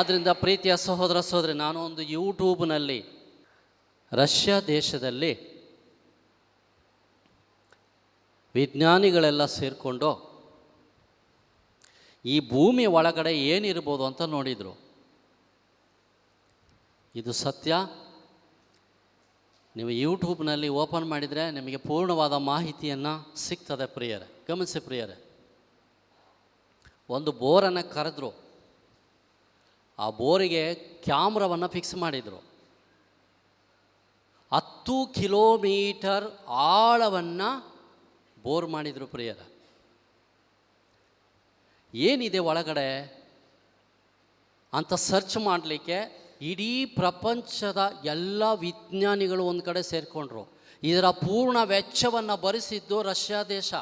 ಆದ್ದರಿಂದ ಪ್ರೀತಿಯ ಸಹೋದರ ಸಹೋದರಿ, ನಾನು ಒಂದು ಯೂಟ್ಯೂಬ್ನಲ್ಲಿ ರಷ್ಯಾ ದೇಶದಲ್ಲಿ ವಿಜ್ಞಾನಿಗಳೆಲ್ಲ ಸೇರಿಕೊಂಡು ಈ ಭೂಮಿ ಒಳಗಡೆ ಏನಿರ್ಬೋದು ಅಂತ ನೋಡಿದರು. ಇದು ಸತ್ಯ. ನೀವು ಯೂಟ್ಯೂಬ್ನಲ್ಲಿ ಓಪನ್ ಮಾಡಿದರೆ ನಿಮಗೆ ಪೂರ್ಣವಾದ ಮಾಹಿತಿಯನ್ನು ಸಿಗ್ತದೆ ಪ್ರಿಯರೇ. ಗಮನಿಸಿ ಪ್ರಿಯರೇ, ಒಂದು ಬೋರನ್ನು ಕರೆದ್ರು. ಆ ಬೋರಿಗೆ ಕ್ಯಾಮ್ರಾವನ್ನು ಫಿಕ್ಸ್ ಮಾಡಿದರು. 10 ಕಿಲೋಮೀಟರ್ ಆಳವನ್ನು ಬೋರ್ ಮಾಡಿದರು ಪ್ರಿಯರ. ಏನಿದೆ ಒಳಗಡೆ ಅಂತ ಸರ್ಚ್ ಮಾಡಲಿಕ್ಕೆ ಇಡೀ ಪ್ರಪಂಚದ ಎಲ್ಲ ವಿಜ್ಞಾನಿಗಳು ಒಂದು ಕಡೆ ಸೇರಿಕೊಂಡ್ರು. ಇದರ ಪೂರ್ಣ ವೆಚ್ಚವನ್ನು ಭರಿಸಿದ್ದು ರಷ್ಯಾ ದೇಶ.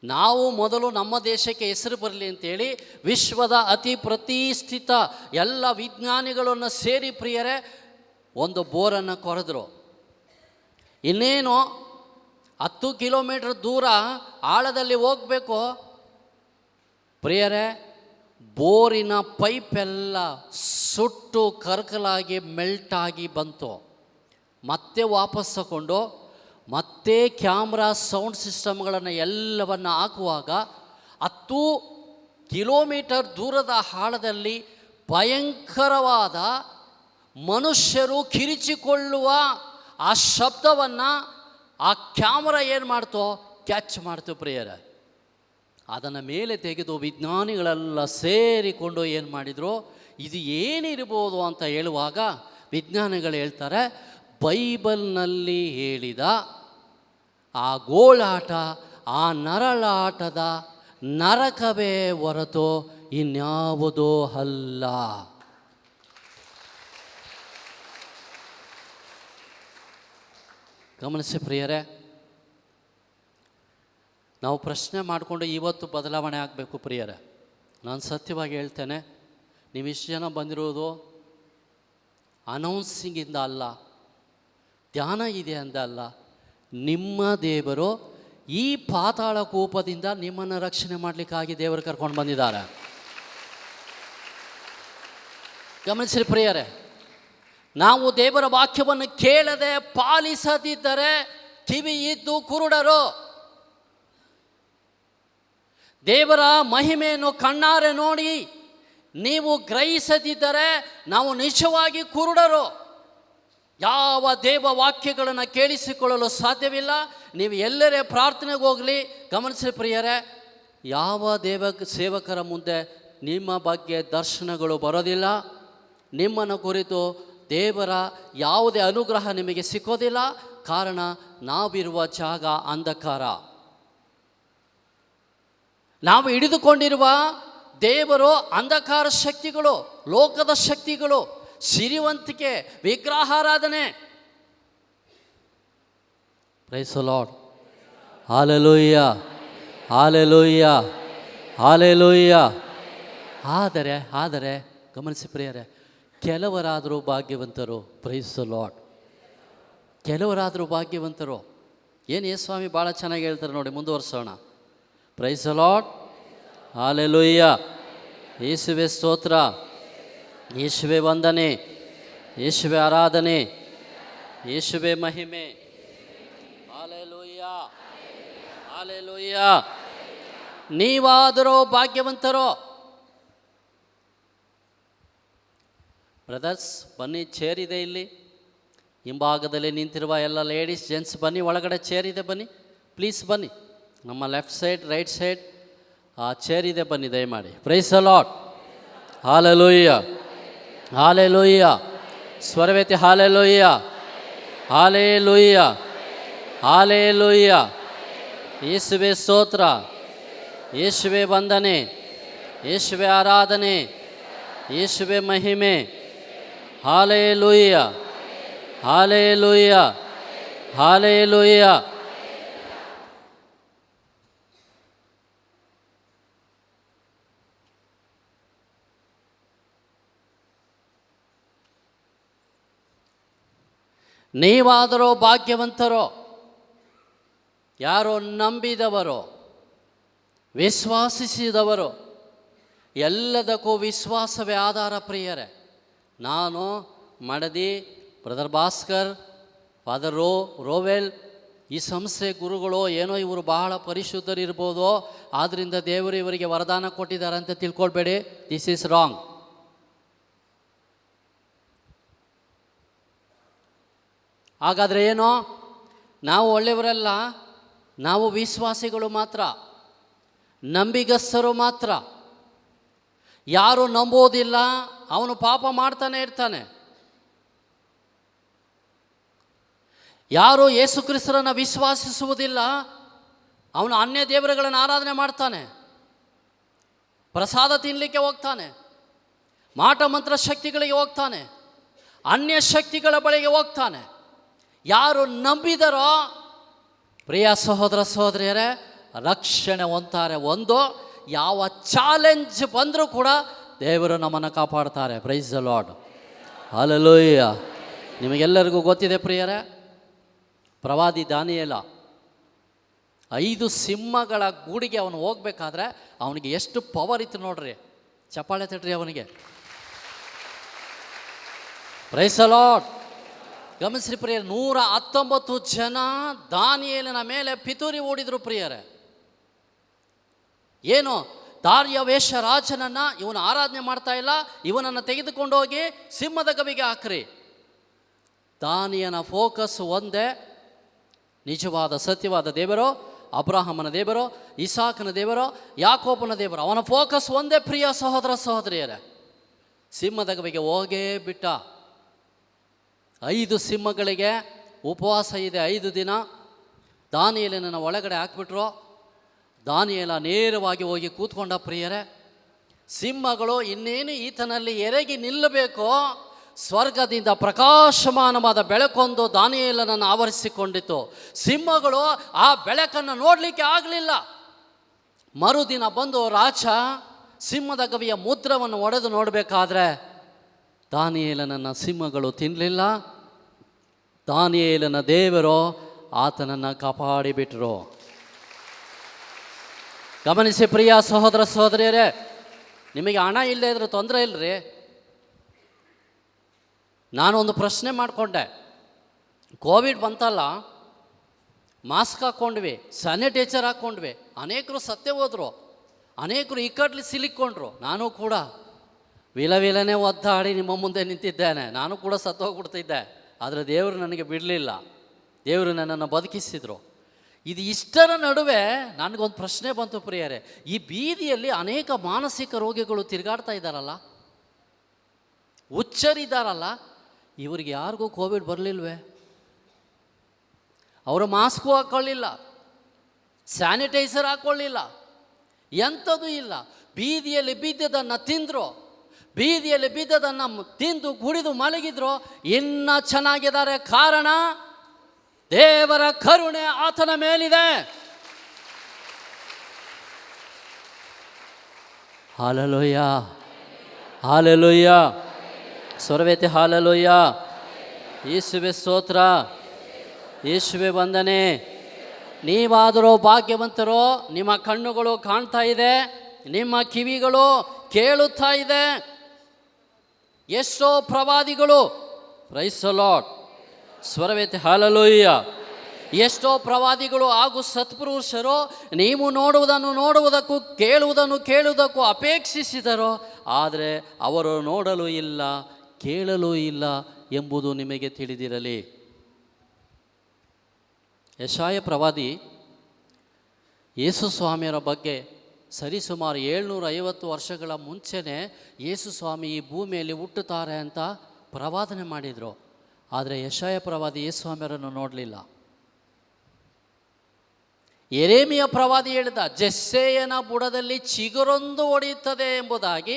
ನಾವು ಮೊದಲು ನಮ್ಮ ದೇಶಕ್ಕೆ ಹೆಸರು ಬರಲಿ ಅಂತೇಳಿ ವಿಶ್ವದ ಅತಿ ಪ್ರತಿಷ್ಠಿತ ಎಲ್ಲ ವಿಜ್ಞಾನಿಗಳನ್ನು ಸೇರಿ ಪ್ರಿಯರೇ ಒಂದು ಬೋರನ್ನು ಕೊರೆದ್ರು. ಇನ್ನೇನು 10 ಕಿಲೋಮೀಟರ್ ದೂರ ಆಳದಲ್ಲಿ ಹೋಗಬೇಕು ಪ್ರಿಯರೇ. ಬೋರಿನ ಪೈಪೆಲ್ಲ ಸುಟ್ಟು ಕರಕಲಾಗಿ ಮೆಲ್ಟಾಗಿ ಬಂತು. ಮತ್ತೆ ವಾಪಸ್ ತಗೊಂಡು ಮತ್ತೆ ಕ್ಯಾಮ್ರಾ ಸೌಂಡ್ ಸಿಸ್ಟಮ್ಗಳನ್ನು ಎಲ್ಲವನ್ನು ಹಾಕುವಾಗ 10 ಕಿಲೋಮೀಟರ್ ದೂರದ ಆಳದಲ್ಲಿ ಭಯಂಕರವಾದ ಮನುಷ್ಯರು ಕಿರಿಚಿಕೊಳ್ಳುವ ಆ ಶಬ್ದವನ್ನು ಆ ಕ್ಯಾಮ್ರಾ ಏನು ಮಾಡ್ತೋ ಕ್ಯಾಚ್ ಮಾಡ್ತು ಪ್ರಿಯರೇ. ಅದನ್ನು ಮೇಲೆ ತೆಗೆದು ವಿಜ್ಞಾನಿಗಳೆಲ್ಲ ಸೇರಿಕೊಂಡು ಏನು ಮಾಡಿದರು, ಇದು ಏನಿರ್ಬೋದು ಅಂತ ಹೇಳುವಾಗ ವಿಜ್ಞಾನಿಗಳು ಹೇಳ್ತಾರೆ, ಬೈಬಲ್ನಲ್ಲಿ ಹೇಳಿದ ಆ ಗೋಳಾಟ, ಆ ನರಳಾಟದ ನರಕವೇ ಹೊರತು ಇನ್ಯಾವುದೋ ಅಲ್ಲ. ಗಮನಿಸಿ ಪ್ರಿಯರೇ, ನಾವು ಪ್ರಶ್ನೆ ಮಾಡಿಕೊಂಡು ಇವತ್ತು ಬದಲಾವಣೆ ಆಗಬೇಕು ಪ್ರಿಯರೇ. ನಾನು ಸತ್ಯವಾಗಿ ಹೇಳ್ತೇನೆ, ನೀವು ಇಷ್ಟು ಜನ ಬಂದಿರೋದು ಅನೌನ್ಸಿಂಗಿಂದ ಅಲ್ಲ, ಧ್ಯಾನ ಇದೆ ಅಂದ ಅಲ್ಲ. ನಿಮ್ಮ ದೇವರು ಈ ಪಾತಾಳ ಕೂಪದಿಂದ ನಿಮ್ಮನ್ನು ರಕ್ಷಣೆ ಮಾಡಲಿಕ್ಕಾಗಿ ದೇವರು ಕರ್ಕೊಂಡು ಬಂದಿದ್ದಾರೆ. ಗಮನಿಸಿ ಪ್ರಿಯರೇ, ನಾವು ದೇವರ ವಾಕ್ಯವನ್ನು ಕೇಳದೆ ಪಾಲಿಸದಿದ್ದರೆ ಕಿವಿ ಇದ್ದು ಕುರುಡರು. ದೇವರ ಮಹಿಮೆಯನ್ನು ಕಣ್ಣಾರೆ ನೋಡಿ ನೀವು ಗ್ರಹಿಸದಿದ್ದರೆ ನಾವು ನಿಜವಾಗಿ ಕುರುಡರು. ಯಾವ ದೇವ ವಾಕ್ಯಗಳನ್ನು ಕೇಳಿಸಿಕೊಳ್ಳಲು ಸಾಧ್ಯವಿಲ್ಲ. ನೀವು ಎಲ್ಲರೇ ಪ್ರಾರ್ಥನೆಗೆ ಹೋಗಲಿ, ಗಮನಿಸಿ ಪ್ರಿಯರೇ, ಯಾವ ದೇವ ಸೇವಕರ ಮುಂದೆ ನಿಮ್ಮ ಬಗ್ಗೆ ದರ್ಶನಗಳು ಬರೋದಿಲ್ಲ. ನಿಮ್ಮನ್ನು ಕುರಿತು ದೇವರ ಯಾವುದೇ ಅನುಗ್ರಹ ನಿಮಗೆ ಸಿಕ್ಕೋದಿಲ್ಲ. ಕಾರಣ ನಾವಿರುವ ಜಾಗ ಅಂಧಕಾರ. ನಾವು ಹಿಡಿದುಕೊಂಡಿರುವ ದೇವರು ಅಂಧಕಾರ ಶಕ್ತಿಗಳು, ಲೋಕದ ಶಕ್ತಿಗಳು, ಸಿರಿವಂತಿಕೆ, ವಿಗ್ರಹಾರಾಧನೆ. Praise the Lord. Hallelujah, hallelujah, hallelujah. ಆದರೆ ಗಮನಿಸಿ ಪ್ರಿಯರೇ, ಕೆಲವರಾದರೂ ಭಾಗ್ಯವಂತರು. Praise the Lord. ಕೆಲವರಾದರೂ ಭಾಗ್ಯವಂತರು. ಏನು ಯೇಸುಸ್ವಾಮಿ ಭಾಳ ಚೆನ್ನಾಗಿ ಹೇಳ್ತಾರೆ ನೋಡಿ, ಮುಂದುವರಿಸೋಣ. Praise the Lord. ಹಾಲೆಲೂಯ. ಯೇಸುವೆ ಸ್ತೋತ್ರ, ಯೇಸುವೆ ವಂದನೆ, ಯೇಸುವೆ ಆರಾಧನೆ, ಯೇಸುವೆ ಮಹಿಮೆ. Hallelujah, hallelujah. ನೀವಾದರೂ ಭಾಗ್ಯವಂತರು. ಬ್ರದರ್ಸ್ ಬನ್ನಿ, ಚೇರ್ ಇದೆ ಇಲ್ಲಿ ಹಿಂಭಾಗದಲ್ಲಿ ನಿಂತಿರುವ ಎಲ್ಲ ಲೇಡೀಸ್ ಜೆಂಟ್ಸ್ ಬನ್ನಿ, ಒಳಗಡೆ ಚೇರ್ ಇದೆ, ಬನ್ನಿ ಪ್ಲೀಸ್ ಬನ್ನಿ. ನಮ್ಮ ಲೆಫ್ಟ್ ಸೈಡ್ ರೈಟ್ ಸೈಡ್ ಆ ಚೇರ್ ಇದೆ, ಬನ್ನಿ ದಯಮಾಡಿ. Praise the Lord. Hallelujah, hallelujah. ಸ್ವರವೇತಿ ಹಾಲೆಲೂಯ, ಹಾಲೆಲೂಯ, ಹಾಲೆಲೂಯ. ಯೇಸುವೆ ಸ್ತೋತ್ರ, ಯೇಸುವೆ ವಂದನೆ, ಯೇಸುವೆ ಆರಾಧನೆ, ಯೇಸುವೆ ಮಹಿಮೆ. Hallelujah, hallelujah, hallelujah. ನೀವಾದರೂ ಭಾಗ್ಯವಂತರೋ, ಯಾರೋ ನಂಬಿದವರು, ವಿಶ್ವಾಸಿಸಿದವರು, ಎಲ್ಲದಕ್ಕೂ ವಿಶ್ವಾಸವೇ ಆಧಾರ ಪ್ರಿಯರೇ. ನಾನು ಮಡದಿ, ಬ್ರದರ್ ಭಾಸ್ಕರ್, ಫಾದರ್ ರೋವೆಲ್, ಈ ಸಂಸ್ಥೆ ಗುರುಗಳು ಏನೋ ಇವರು ಬಹಳ ಪರಿಶುದ್ಧರಿರ್ಬೋದು, ಆದ್ದರಿಂದ ದೇವರು ಇವರಿಗೆ ವರದಾನ ಕೊಟ್ಟಿದ್ದಾರೆ ಅಂತ ತಿಳ್ಕೊಳ್ಬೇಡಿ. This is wrong. ಹಾಗಾದರೆ ಏನು? ನಾವು ಒಳ್ಳೆಯವರಲ್ಲ, ನಾವು ವಿಶ್ವಾಸಿಗಳು ಮಾತ್ರ, ನಂಬಿಗಸ್ತರು ಮಾತ್ರ. ಯಾರು ನಂಬೋದಿಲ್ಲ ಅವನು ಪಾಪ ಮಾಡ್ತಾನೆ ಇರ್ತಾನೆ. ಯಾರು ಯೇಸು ಕ್ರಿಸ್ತರನ್ನು ವಿಶ್ವಾಸಿಸುವುದಿಲ್ಲ ಅವನು ಅನ್ಯ ದೇವರುಗಳನ್ನು ಆರಾಧನೆ ಮಾಡ್ತಾನೆ, ಪ್ರಸಾದ ತಿನ್ನಲಿಕ್ಕೆ ಹೋಗ್ತಾನೆ, ಮಾಟ ಮಂತ್ರ ಶಕ್ತಿಗಳಿಗೆ ಹೋಗ್ತಾನೆ, ಅನ್ಯ ಶಕ್ತಿಗಳ ಬಳಿಗೆ ಹೋಗ್ತಾನೆ. ಯಾರು ನಂಬಿದರೋ ಪ್ರಿಯ ಸಹೋದರ ಸಹೋದರಿಯರೇ ರಕ್ಷಣೆ ಹೊಂತಾರೆ. ಒಂದು ಯಾವ ಚಾಲೆಂಜ್ ಬಂದರೂ ಕೂಡ ದೇವರು ನಮ್ಮನ್ನು ಕಾಪಾಡ್ತಾರೆ. Praise the Lord, hallelujah. ನಿಮಗೆಲ್ಲರಿಗೂ ಗೊತ್ತಿದೆ ಪ್ರಿಯರೇ, ಪ್ರವಾದಿ ದಾನಿಯೇಲ 5 ಸಿಂಹಗಳ ಗೂಡಿಗೆ ಅವನು ಹೋಗ್ಬೇಕಾದ್ರೆ ಅವನಿಗೆ ಎಷ್ಟು ಪವರ್ ಇತ್ತು ನೋಡ್ರಿ. ಚಪ್ಪಾಳೆ ತಟ್ರಿ ಅವನಿಗೆ. Price the lord. ಗಮನಿಸ್ರಿ ಪ್ರಿಯರೇ, 119 ಜನ ದಾನಿಯೇಲನ ಮೇಲೆ ಪಿತೂರಿ ಹೂಡಿದ್ರು ಪ್ರಿಯರೇ. ಏನು? ದಾರ್ಯಾವೇಶ ರಾಜನನ್ನು ಇವನು ಆರಾಧನೆ ಮಾಡ್ತಾ ಇಲ್ಲ, ಇವನನ್ನು ತೆಗೆದುಕೊಂಡು ಹೋಗಿ ಸಿಂಹದ ಗವಿಗೆ ಹಾಕ್ರಿ. ದಾನಿಯನ ಫೋಕಸ್ ಒಂದೇ, ನಿಜವಾದ ಸತ್ಯವಾದ ದೇವರು, ಅಬ್ರಹಾಮನ ದೇವರು, ಇಸಾಕನ ದೇವರು, ಯಾಕೋಬನ ದೇವರು. ಅವನ ಫೋಕಸ್ ಒಂದೇ ಪ್ರಿಯ ಸಹೋದರ ಸಹೋದರಿಯರೇ. ಸಿಂಹದ ಗವಿಗೆ ಹೋಗೇ ಬಿಟ್ಟ. 5 ಸಿಂಹಗಳಿಗೆ ಉಪವಾಸ ಇದೆ, 5 ದಿನ. ದಾನಿಯೇಲನನ್ನು ಒಳಗಡೆ ಹಾಕ್ಬಿಟ್ರು. ದಾನಿಯೇಲ ನೇರವಾಗಿ ಹೋಗಿ ಕೂತ್ಕೊಂಡ ಪ್ರಿಯರೇ. ಸಿಂಹಗಳು ಇನ್ನೇನು ಈತನಲ್ಲಿ ಎರಗಿ ನಿಲ್ಲಬೇಕು, ಸ್ವರ್ಗದಿಂದ ಪ್ರಕಾಶಮಾನವಾದ ಬೆಳಕೊಂದು ದಾನಿಯೇಲನನ್ನು ಆವರಿಸಿಕೊಂಡಿತು. ಸಿಂಹಗಳು ಆ ಬೆಳಕನ್ನು ನೋಡಲಿಕ್ಕೆ ಆಗಲಿಲ್ಲ. ಮರುದಿನ ಬಂದು ರಾಜ ಸಿಂಹದ ಗವಿಯ ಮುದ್ರವನ್ನು ಒಡೆದು ನೋಡಬೇಕಾದ್ರೆ ದಾನಿಯೇಲನನ್ನು ಸಿಂಹಗಳು ತಿನ್ನಲಿಲ್ಲ. ದಾನಿಯೇಲನ ದೇವರು ಆತನನ್ನು ಕಾಪಾಡಿಬಿಟ್ರು. ಗಮನಿಸಿ ಪ್ರಿಯ ಸಹೋದರ ಸಹೋದರಿಯರೇ, ನಿಮಗೆ ಹಣ ಇಲ್ಲದೆ ಇದ್ರೆ ತೊಂದರೆ ಇಲ್ಲರಿ. ನಾನೊಂದು ಪ್ರಶ್ನೆ ಮಾಡಿಕೊಂಡೆ. ಕೋವಿಡ್ ಬಂತಲ್ಲ, ಮಾಸ್ಕ್ ಹಾಕ್ಕೊಂಡ್ವಿ, ಸ್ಯಾನಿಟೈಸರ್ ಹಾಕ್ಕೊಂಡ್ವಿ, ಅನೇಕರು ಸತ್ತೇ ಹೋದರು, ಅನೇಕರು ಇಕ್ಕಟ್ಲಿ ಸಿಲುಕೊಂಡ್ರು. ನಾನು ಕೂಡ ವಿಲವಿಲನೆ ಒದ್ದಾಡಿ ನಿಮ್ಮ ಮುಂದೆ ನಿಂತಿದ್ದೇನೆ. ನಾನು ಕೂಡ ಸತ್ತೋಗ್ಬಿಡ್ತಿದ್ದೆ, ಆದರೆ ದೇವರು ನನಗೆ ಬಿಡಲಿಲ್ಲ, ದೇವರು ನನ್ನನ್ನು ಬದುಕಿಸಿದರು. ಇದು ಇಷ್ಟರ ನಡುವೆ ನನಗೊಂದು ಪ್ರಶ್ನೆ ಬಂತು ಪ್ರಿಯರೇ. ಈ ಬೀದಿಯಲ್ಲಿ ಅನೇಕ ಮಾನಸಿಕ ರೋಗಿಗಳು ತಿರುಗಾಡ್ತಾ ಇದ್ದಾರಲ್ಲ, ಹುಚ್ಚರಿದ್ದಾರಲ್ಲ, ಇವರಿಗೆ ಯಾರಿಗೂ ಕೋವಿಡ್ ಬರಲಿಲ್ವೇ? ಅವರು ಮಾಸ್ಕು ಹಾಕ್ಕೊಳ್ಳಿಲ್ಲ, ಸ್ಯಾನಿಟೈಸರ್ ಹಾಕ್ಕೊಳ್ಳಿಲ್ಲ, ಎಂಥದೂ ಇಲ್ಲ. ಬೀದಿಯಲ್ಲಿ ಬಿದ್ದದನ್ನು ತಿಂದರು, ಬೀದಿಯಲ್ಲಿ ಬಿದ್ದದನ್ನು ತಿಂದು ಕುಡಿದು ಮಲಗಿದ್ರು, ಇನ್ನೂ ಚೆನ್ನಾಗಿದ್ದಾರೆ. ಕಾರಣ ದೇವರ ಕರುಣೆ ಆತನ ಮೇಲಿದೆ. ಹಾಲೆಲೂಯಾ, ಹಾಲೆಲೂಯಾ, ಸ್ವರವೇತಿ ಹಾಲೆಲೂಯಾ. ಯೇಸುವೆ ಸ್ತೋತ್ರ, ಯೇಸುವೆ ವಂದನೆ. ನೀವಾದರೂ ಭಾಗ್ಯವಂತರು, ನಿಮ್ಮ ಕಣ್ಣುಗಳು ಕಾಣ್ತಾ ಇದೆ, ನಿಮ್ಮ ಕಿವಿಗಳು ಕೇಳುತ್ತಾ ಇದೆ. ಎಷ್ಟೋ ಪ್ರವಾದಿಗಳು, ಪ್ರೈಸ್ ದ ಲಾರ್ಡ್, ಸ್ವರವೇತಿ ಹಾಲೆಲೂಯಾ. ಎಷ್ಟೋ ಪ್ರವಾದಿಗಳು ಹಾಗೂ ಸತ್ಪುರುಷರು ನೀವು ನೋಡುವುದಕ್ಕೂ ಕೇಳುವುದಕ್ಕೂ ಅಪೇಕ್ಷಿಸಿದರು, ಆದರೆ ಅವರು ನೋಡಲು ಇಲ್ಲ, ಕೇಳಲೂ ಇಲ್ಲ ಎಂಬುದು ನಿಮಗೆ ತಿಳಿದಿರಲಿ. ಯೆಶಾಯ ಪ್ರವಾದಿ ಯೇಸು ಸ್ವಾಮಿಯರ ಬಗ್ಗೆ ಸರಿಸುಮಾರು 750 ವರ್ಷಗಳ ಮುಂಚೆನೇ ಯೇಸು ಸ್ವಾಮಿ ಈ ಭೂಮಿಯಲ್ಲಿ ಹುಟ್ಟುತ್ತಾರೆ ಅಂತ ಪ್ರವಾದನೆ ಮಾಡಿದರು. ಆದರೆ ಯೆಶಾಯ ಪ್ರವಾದಿ ಯೇಸು ಸ್ವಾಮಿಯರನ್ನು ನೋಡಲಿಲ್ಲ. ಯೆರೆಮೀಯ ಪ್ರವಾದಿ ಹೇಳಿದ, ಜೆಸ್ಸೆಯನ ಬುಡದಲ್ಲಿ ಚಿಗುರೊಂದು ಒಡೆಯುತ್ತದೆ ಎಂಬುದಾಗಿ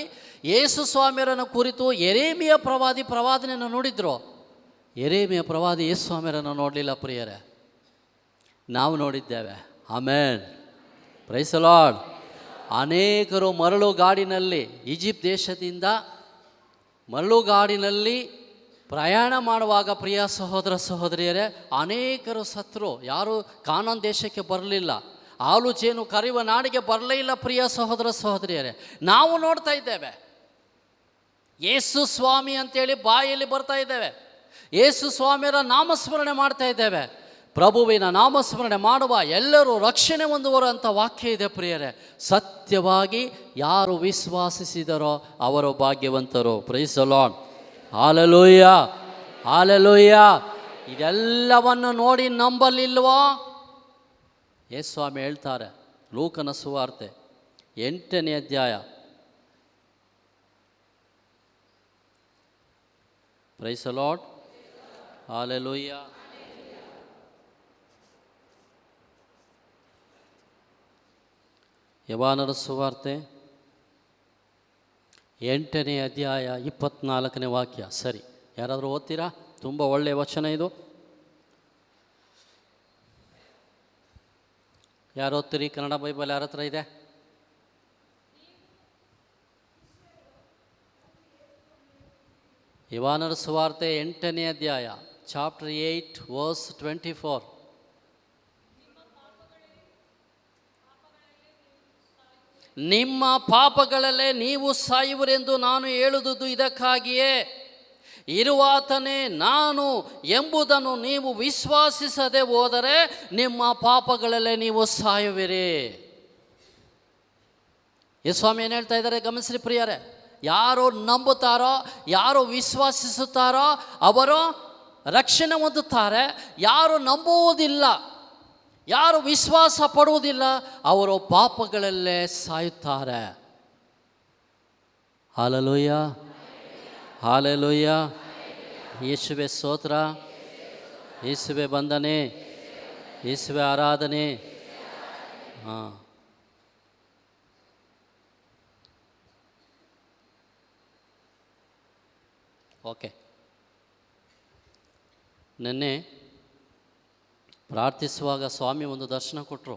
ಯೇಸು ಸ್ವಾಮಿಯರನ್ನು ಕುರಿತು ಯೆರೆಮೀಯ ಪ್ರವಾದಿ ಪ್ರವಾದನೆಯನ್ನು ನೋಡಿದ್ರು. ಯೆರೆಮೀಯ ಪ್ರವಾದಿ ಯೇಸು ಸ್ವಾಮಿಯರನ್ನು ನೋಡಲಿಲ್ಲ ಪ್ರಿಯರೇ, ನಾವು ನೋಡಿದ್ದೇವೆ. Amen, price the lord. ಅನೇಕರು ಮರಳುಗಾಡಿನಲ್ಲಿ, ಈಜಿಪ್ಟ್ ದೇಶದಿಂದ ಮರಳುಗಾಡಿನಲ್ಲಿ ಪ್ರಯಾಣ ಮಾಡುವಾಗ ಪ್ರಿಯ ಸಹೋದರ ಸಹೋದರಿಯರೇ ಅನೇಕರು ಸತ್ತರು. ಯಾರು ಕಾನಾನ್ ದೇಶಕ್ಕೆ ಬರಲಿಲ್ಲ. ಹಾಲು ಜೇನು ಕರೆಯುವ ನಾಡಿಗೆ ಬರಲೇ ಇಲ್ಲ ಪ್ರಿಯ ಸಹೋದರ ಸಹೋದರಿಯರೇ. ನಾವು ನೋಡ್ತಾ ಇದ್ದೇವೆ, ಯೇಸು ಸ್ವಾಮಿ ಅಂತೇಳಿ ಬಾಯಲ್ಲಿ ಬರ್ತಾ ಇದ್ದೇವೆ, ಯೇಸು ಸ್ವಾಮಿಯರ ನಾಮಸ್ಮರಣೆ ಮಾಡ್ತಾ ಇದ್ದೇವೆ. ಪ್ರಭುವಿನ ನಾಮಸ್ಮರಣೆ ಮಾಡುವ ಎಲ್ಲರೂ ರಕ್ಷಣೆ ಹೊಂದುವರು ಅಂತ ವಾಕ್ಯ ಇದೆ ಪ್ರಿಯರೇ. ಸತ್ಯವಾಗಿ ಯಾರು ವಿಶ್ವಾಸಿಸಿದರೋ ಅವರು ಭಾಗ್ಯವಂತರು. Praise the Lord. Hallelujah, hallelujah. ಇದೆಲ್ಲವನ್ನು ನೋಡಿ ನಂಬಲಿಲ್ವೋ? ಯೇಸು ಸ್ವಾಮಿ ಹೇಳ್ತಾರೆ, ಲೂಕನ ಸುವಾರ್ತೆ 8ನೇ ಅಧ್ಯಾಯ. Praise the Lord. ಹಾಲೆಲೂಯ. ಯೋಹಾನನ ಸುವಾರ್ತೆ 8ನೇ ಅಧ್ಯಾಯ 24ನೇ ವಾಕ್ಯ. ಸರಿ, ಯಾರಾದರೂ ಓದ್ತೀರಾ? ತುಂಬ ಒಳ್ಳೆಯ ವಚನ ಇದು. ಯಾರು ಓದ್ತೀರಿ? ಕನ್ನಡ ಬೈಬಲ್ ಯಾರ ಹತ್ರ ಇದೆ? ಯೋಹಾನನ ಸುವಾರ್ತೆ 8ನೇ ಅಧ್ಯಾಯ, ಚಾಪ್ಟರ್ 8 ವರ್ಸ್ 24. ನಿಮ್ಮ ಪಾಪಗಳಲ್ಲೇ ನೀವು ಸಾಯುವರೆಂದು ನಾನು ಹೇಳುವುದು ಇದಕ್ಕಾಗಿಯೇ, ಇರುವಾತನೇ ನಾನು ಎಂಬುದನ್ನು ನೀವು ವಿಶ್ವಾಸಿಸದೆ ಹೋದರೆ ನಿಮ್ಮ ಪಾಪಗಳಲ್ಲೇ ನೀವು ಸಾಯುವಿರಿ. ಯೇಸು ಸ್ವಾಮಿ ಏನು ಹೇಳ್ತಾ ಇದ್ದಾರೆ ಗಮನಿಸ್ರಿ ಪ್ರಿಯರೇ. ಯಾರು ನಂಬುತ್ತಾರೋ, ಯಾರು ವಿಶ್ವಾಸಿಸುತ್ತಾರೋ ಅವರು ರಕ್ಷಣೆ ಹೊಂದುತ್ತಾರೆ. ಯಾರು ನಂಬುವುದಿಲ್ಲ, ಯಾರು ವಿಶ್ವಾಸ ಪಡುವುದಿಲ್ಲ, ಅವರು ಪಾಪಗಳಲ್ಲೇ ಸಾಯುತ್ತಾರೆ. Hallelujah, hallelujah. ಯೇಸುವೆ ಸ್ತೋತ್ರ, ಯೇಸುವೆ ವಂದನೆ, ಯೇಸುವೆ ಆರಾಧನೆ. ಹಾಂ, ಓಕೆ. ನೆನ್ನೆ ಪ್ರಾರ್ಥಿಸುವಾಗ ಸ್ವಾಮಿ ಒಂದು ದರ್ಶನ ಕೊಟ್ಟರು.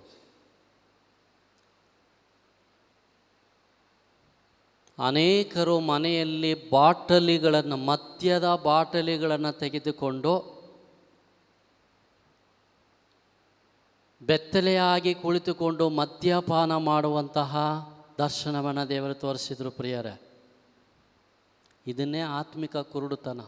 ಅನೇಕರು ಮನೆಯಲ್ಲಿ ಬಾಟಲಿಗಳನ್ನು, ಮದ್ಯದ ಬಾಟಲಿಗಳನ್ನು ತೆಗೆದುಕೊಂಡು ಬೆತ್ತಲೆಯಾಗಿ ಕುಳಿತುಕೊಂಡು ಮದ್ಯಪಾನ ಮಾಡುವಂತಹ ದರ್ಶನವನ್ನು ದೇವರು ತೋರಿಸಿದರು ಪ್ರಿಯರೇ. ಇದನ್ನೇ ಆತ್ಮಿಕ ಕುರುಡುತನ.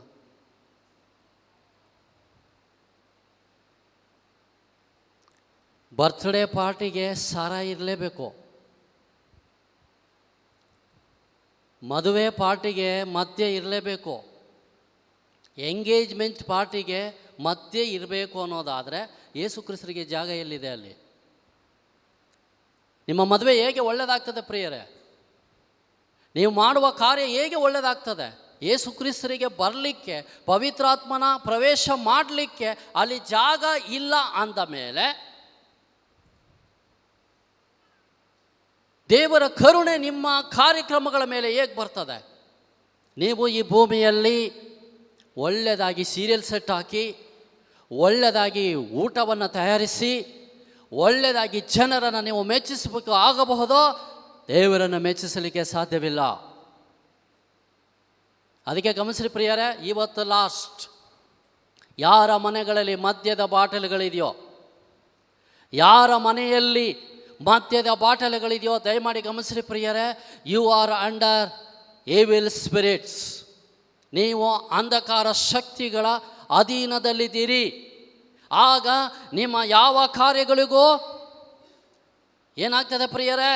ಬರ್ತ್ಡೇ ಪಾರ್ಟಿಗೆ ಸಾರ ಇರಲೇಬೇಕು, ಮದುವೆ ಪಾರ್ಟಿಗೆ ಮದ್ಯ ಇರಲೇಬೇಕು, ಎಂಗೇಜ್ಮೆಂಟ್ ಪಾರ್ಟಿಗೆ ಮದ್ಯ ಇರಬೇಕು ಅನ್ನೋದಾದರೆ ಯೇಸು ಕ್ರಿಸ್ತರಿಗೆ ಜಾಗ ಎಲ್ಲಿದೆ ಅಲ್ಲಿ? ನಿಮ್ಮ ಮದುವೆ ಹೇಗೆ ಒಳ್ಳೆಯದಾಗ್ತದೆ ಪ್ರಿಯರೇ? ನೀವು ಮಾಡುವ ಕಾರ್ಯ ಹೇಗೆ ಒಳ್ಳೆಯದಾಗ್ತದೆ? ಯೇಸು ಕ್ರಿಸ್ತರಿಗೆ ಬರಲಿಕ್ಕೆ, ಪವಿತ್ರಾತ್ಮನ ಪ್ರವೇಶ ಮಾಡಲಿಕ್ಕೆ ಅಲ್ಲಿ ಜಾಗ ಇಲ್ಲ ಅಂದ ಮೇಲೆ ದೇವರ ಕರುಣೆ ನಿಮ್ಮ ಕಾರ್ಯಕ್ರಮಗಳ ಮೇಲೆ ಹೇಗೆ ಬರ್ತದೆ? ನೀವು ಈ ಭೂಮಿಯಲ್ಲಿ ಒಳ್ಳೆಯದಾಗಿ ಸೀರಿಯಲ್ ಸೆಟ್ ಹಾಕಿ, ಒಳ್ಳೆಯದಾಗಿ ಊಟವನ್ನು ತಯಾರಿಸಿ, ಒಳ್ಳೆಯದಾಗಿ ಜನರನ್ನು ನೀವು ಮೆಚ್ಚಿಸಬೇಕು ಆಗಬಹುದೋ? ದೇವರನ್ನು ಮೆಚ್ಚಿಸಲಿಕ್ಕೆ ಸಾಧ್ಯವಿಲ್ಲ. ಅದಕ್ಕೆ ಗಮನಿಸಿ ಪ್ರಿಯರೇ, ಇವತ್ತು ಲಾಸ್ಟ್ ಯಾರ ಮನೆಗಳಲ್ಲಿ ಮದ್ಯದ ಬಾಟಲ್ಗಳಿದೆಯೋ, ಯಾರ ಮನೆಯಲ್ಲಿ ಮದ್ಯದ ಬಾಟಲ್ಗಳಿದೆಯೋ ದಯಮಾಡಿ ಗಮನಿಸಿ ಪ್ರಿಯರೇ, ಯು ಆರ್ ಅಂಡರ್ ಏವಿಲ್ ಸ್ಪಿರಿಟ್ಸ್. ನೀವು ಅಂಧಕಾರ ಶಕ್ತಿಗಳ ಅಧೀನದಲ್ಲಿದ್ದೀರಿ. ಆಗ ನಿಮ್ಮ ಯಾವ ಕಾರ್ಯಗಳಿಗೂ ಏನಾಗ್ತದೆ ಪ್ರಿಯರೇ?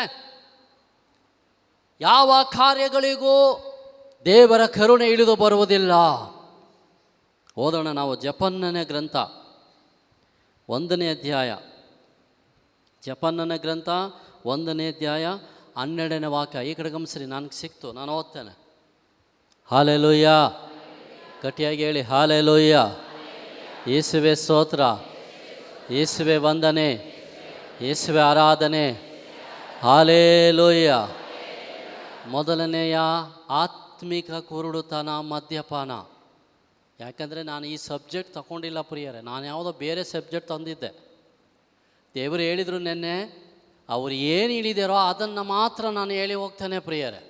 ಯಾವ ಕಾರ್ಯಗಳಿಗೂ ದೇವರ ಕರುಣೆ ಇಳಿದು ಬರುವುದಿಲ್ಲ. ಓದೋಣ ನಾವು ಜಪನ್ನನ ಗ್ರಂಥ 1ನೇ ಅಧ್ಯಾಯ, ಜಪನ್ನನ ಗ್ರಂಥ 1ನೇ ಅಧ್ಯಾಯ 12ನೇ ವಾಕ್ಯ. ಈ ಕಡೆ ಗಮನಿಸ್ರಿ, ನನಗೆ ಸಿಕ್ತು, ನಾನು ಓದ್ತೇನೆ. ಹಾಲೆಲೂಯ, ಗಟ್ಟಿಯಾಗಿ ಹೇಳಿ ಹಾಲೆಲೂಯ. ಯೇಸುವೆ ಸ್ತೋತ್ರ, ಯೇಸುವೆ ವಂದನೆ, ಯೇಸುವೆ ಆರಾಧನೆ. ಹಾಲೆಲೂಯ. ಮೊದಲನೆಯ ಆತ್ಮಿಕ ಕುರುಡುತನ ಮದ್ಯಪಾನ. ಯಾಕಂದರೆ ನಾನು ಈ ಸಬ್ಜೆಕ್ಟ್ ತಗೊಂಡಿಲ್ಲ ಪ್ರಿಯರೇ, ನಾನು ಯಾವುದೋ ಬೇರೆ ಸಬ್ಜೆಕ್ಟ್ ತಂದಿದ್ದೆ. ದೇವರು ಹೇಳಿದರು ನೆನ್ನೆ, ಅವರು ಏನು ಹೇಳಿದಾರೋ ಅದನ್ನು ಮಾತ್ರ ನಾನು ಹೇಳಿ ಹೋಗ್ತೇನೆ ಪ್ರಿಯರೇ.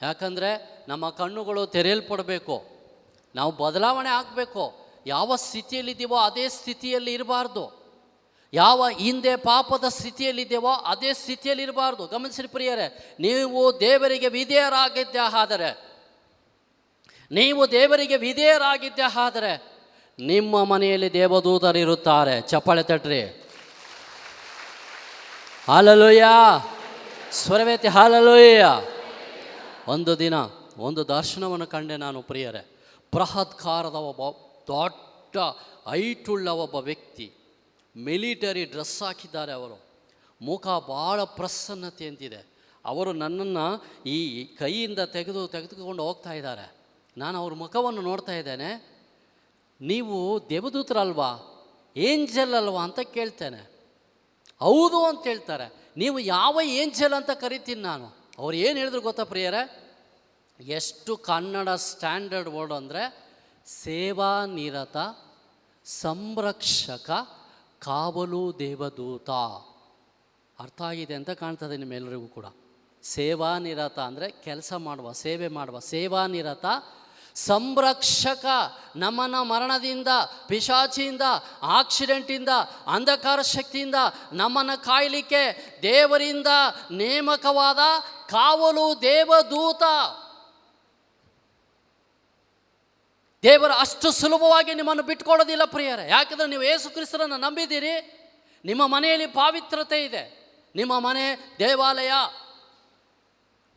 ಯಾಕಂದರೆ ನಮ್ಮ ಕಣ್ಣುಗಳು ತೆರೆಯಲ್ಪಡಬೇಕು, ನಾವು ಬದಲಾವಣೆ ಆಗಬೇಕು. ಯಾವ ಸ್ಥಿತಿಯಲ್ಲಿದ್ದೀವೋ ಅದೇ ಸ್ಥಿತಿಯಲ್ಲಿ ಇರಬಾರ್ದು. ಯಾವ ಹಿಂದೆ ಪಾಪದ ಸ್ಥಿತಿಯಲ್ಲಿದ್ದೇವೋ ಅದೇ ಸ್ಥಿತಿಯಲ್ಲಿ ಇರಬಾರ್ದು. ಗಮನಿಸಿರಿ ಪ್ರಿಯರೇ, ನೀವು ದೇವರಿಗೆ ವಿಧೇಯರಾಗಿದ್ದೇ ಆದರೆ, ನೀವು ದೇವರಿಗೆ ವಿಧೇಯರಾಗಿದ್ದೇ ಆದರೆ ನಿಮ್ಮ ಮನೆಯಲ್ಲಿ ದೇವದೂತರಿರುತ್ತಾರೆ. ಚಪ್ಪಾಳೆ ತಟ್ರಿ. ಹಾಲೆಲೂಯ. ಸ್ವರವೇತಿ ಹಾಲೆಲೂಯ. ಒಂದು ದಿನ ಒಂದು ದರ್ಶನವನ್ನು ಕಂಡೆ ನಾನು ಪ್ರಿಯರೇ. ಬೃಹತ್ಕಾರದ ಒಬ್ಬ ದೊಡ್ಡ ಹೈಟುಳ್ಳ ಒಬ್ಬ ವ್ಯಕ್ತಿ, ಮಿಲಿಟರಿ ಡ್ರೆಸ್ ಹಾಕಿದ್ದಾರೆ. ಅವರು ಮುಖ ಭಾಳ ಪ್ರಸನ್ನತೆ ಅಂತಿದೆ. ಅವರು ನನ್ನನ್ನು ಈ ಕೈಯಿಂದ ತೆಗೆದುಕೊಂಡು ಹೋಗ್ತಾ ಇದ್ದಾರೆ. ನಾನು ಅವ್ರ ಮುಖವನ್ನು ನೋಡ್ತಾ ಇದ್ದೇನೆ. ನೀವು ದೇವದೂತರಲ್ವಾ, ಏಂಜಲ್ ಅಲ್ವಾ ಅಂತ ಕೇಳ್ತೇನೆ. ಹೌದು ಅಂತ ಹೇಳ್ತಾರೆ. ನೀವು ಯಾವ ಏಂಜಲ್ ಅಂತ ಕರಿತೀನಿ ನಾನು. ಅವ್ರು ಏನು ಹೇಳಿದ್ರು ಗೊತ್ತಾ ಪ್ರಿಯರೇ? ಎಷ್ಟು ಕನ್ನಡ ಸ್ಟ್ಯಾಂಡರ್ಡ್ ವರ್ಡ್ ಅಂದರೆ ಸೇವಾನಿರತ, ಸಂರಕ್ಷಕ, ಕಾವಲು ದೇವದೂತ. ಅರ್ಥ ಆಗಿದೆ ಅಂತ ಕಾಣ್ತದೆ ನಿಮ್ಮೆಲ್ಲರಿಗೂ ಕೂಡ. ಸೇವಾನಿರತ ಅಂದರೆ ಕೆಲಸ ಮಾಡುವ, ಸೇವೆ ಮಾಡುವ. ಸೇವಾನಿರತ, ಸಂರಕ್ಷಕ, ನಮ್ಮನ್ನು ಮರಣದಿಂದ, ಪಿಶಾಚಿಯಿಂದ, ಆಕ್ಸಿಡೆಂಟಿಂದ, ಅಂಧಕಾರ ಶಕ್ತಿಯಿಂದ ನಮ್ಮನ್ನು ಕಾಯಲಿಕ್ಕೆ ದೇವರಿಂದ ನೇಮಕವಾದ ಕಾವಲು ದೇವದೂತ. ದೇವರು ಅಷ್ಟು ಸುಲಭವಾಗಿ ನಿಮ್ಮನ್ನು ಬಿಟ್ಕೊಡೋದಿಲ್ಲ ಪ್ರಿಯರೇ. ಯಾಕಂದರೆ ನೀವು ಯೇಸು ಕ್ರಿಸ್ತರನ್ನು ನಂಬಿದ್ದೀರಿ. ನಿಮ್ಮ ಮನೆಯಲ್ಲಿ ಪಾವಿತ್ರತೆ ಇದೆ. ನಿಮ್ಮ ಮನೆ ದೇವಾಲಯ,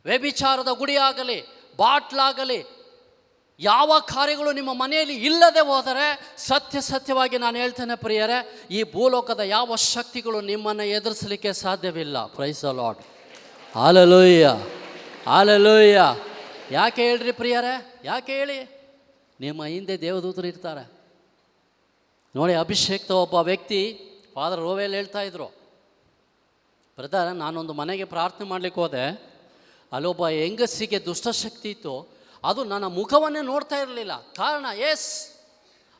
ವ್ಯಭಿಚಾರದ ಗುಡಿಯಾಗಲಿ, ಬಾಟ್ಲಾಗಲಿ, ಯಾವ ಕಾರ್ಯಗಳು ನಿಮ್ಮ ಮನೆಯಲ್ಲಿ ಇಲ್ಲದೆ ಹೋದರೆ ಸತ್ಯವಾಗಿ ನಾನು ಹೇಳ್ತೇನೆ ಪ್ರಿಯರೇ, ಈ ಭೂಲೋಕದ ಯಾವ ಶಕ್ತಿಗಳು ನಿಮ್ಮನ್ನು ಎದುರಿಸಲಿಕ್ಕೆ ಸಾಧ್ಯವಿಲ್ಲ. Price the lord. Hallelujah, hallelujah. ಯಾಕೆ ಹೇಳ್ರಿ ಪ್ರಿಯರೇ? ಯಾಕೆ ಹೇಳಿ? ನಿಮ್ಮ ಹಿಂದೆ ದೇವದೂತರು ಇರ್ತಾರೆ ನೋಡಿ. ಅಭಿಷೇಕ್ತ ಒಬ್ಬ ವ್ಯಕ್ತಿ ಫಾದರ್ ರೋವೆಲ್ ಹೇಳ್ತಾ ಇದ್ರು, ಬ್ರದರ್, ನಾನೊಂದು ಮನೆಗೆ ಪ್ರಾರ್ಥನೆ ಮಾಡಲಿಕ್ಕೆ ಹೋದೆ. ಅಲ್ಲೊಬ್ಬ ಹೆಂಗಸಿಗೆ ದುಷ್ಟಶಕ್ತಿ ಇತ್ತು. ಅದು ನನ್ನ ಮುಖವನ್ನೇ ನೋಡ್ತಾ ಇರಲಿಲ್ಲ. ಕಾರಣ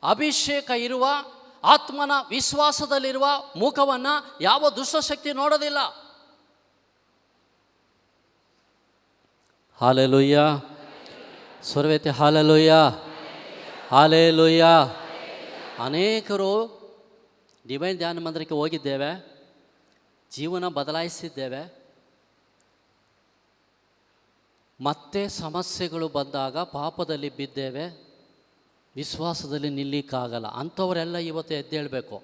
ಅಭಿಷೇಕ ಇರುವ, ಆತ್ಮನ ವಿಶ್ವಾಸದಲ್ಲಿರುವ ಮುಖವನ್ನು ಯಾವ ದುಷ್ಟಶಕ್ತಿ ನೋಡೋದಿಲ್ಲ. ಹಾಲೆಲೂಯ. ಸ್ವರವೇತಿ ಹಾಲೆಲೂಯ, ಹಾಲೆಲೂಯ. ಅನೇಕರು ಡಿವೈನ್ ಧ್ಯಾನ ಮಂದಿರಕ್ಕೆ ಹೋಗಿದ್ದೇವೆ, ಜೀವನ ಬದಲಾಯಿಸಿದ್ದೇವೆ. ಮತ್ತೆ ಸಮಸ್ಯೆಗಳು ಬಂದಾಗ ಪಾಪದಲ್ಲಿ ಬಿದ್ದೇವೆ, ವಿಶ್ವಾಸದಲ್ಲಿ ನಿಲ್ಲಿಕ್ಕಾಗಲ್ಲ. ಅಂಥವರೆಲ್ಲ ಇವತ್ತು ಎದ್ದೇಳಬೇಕು.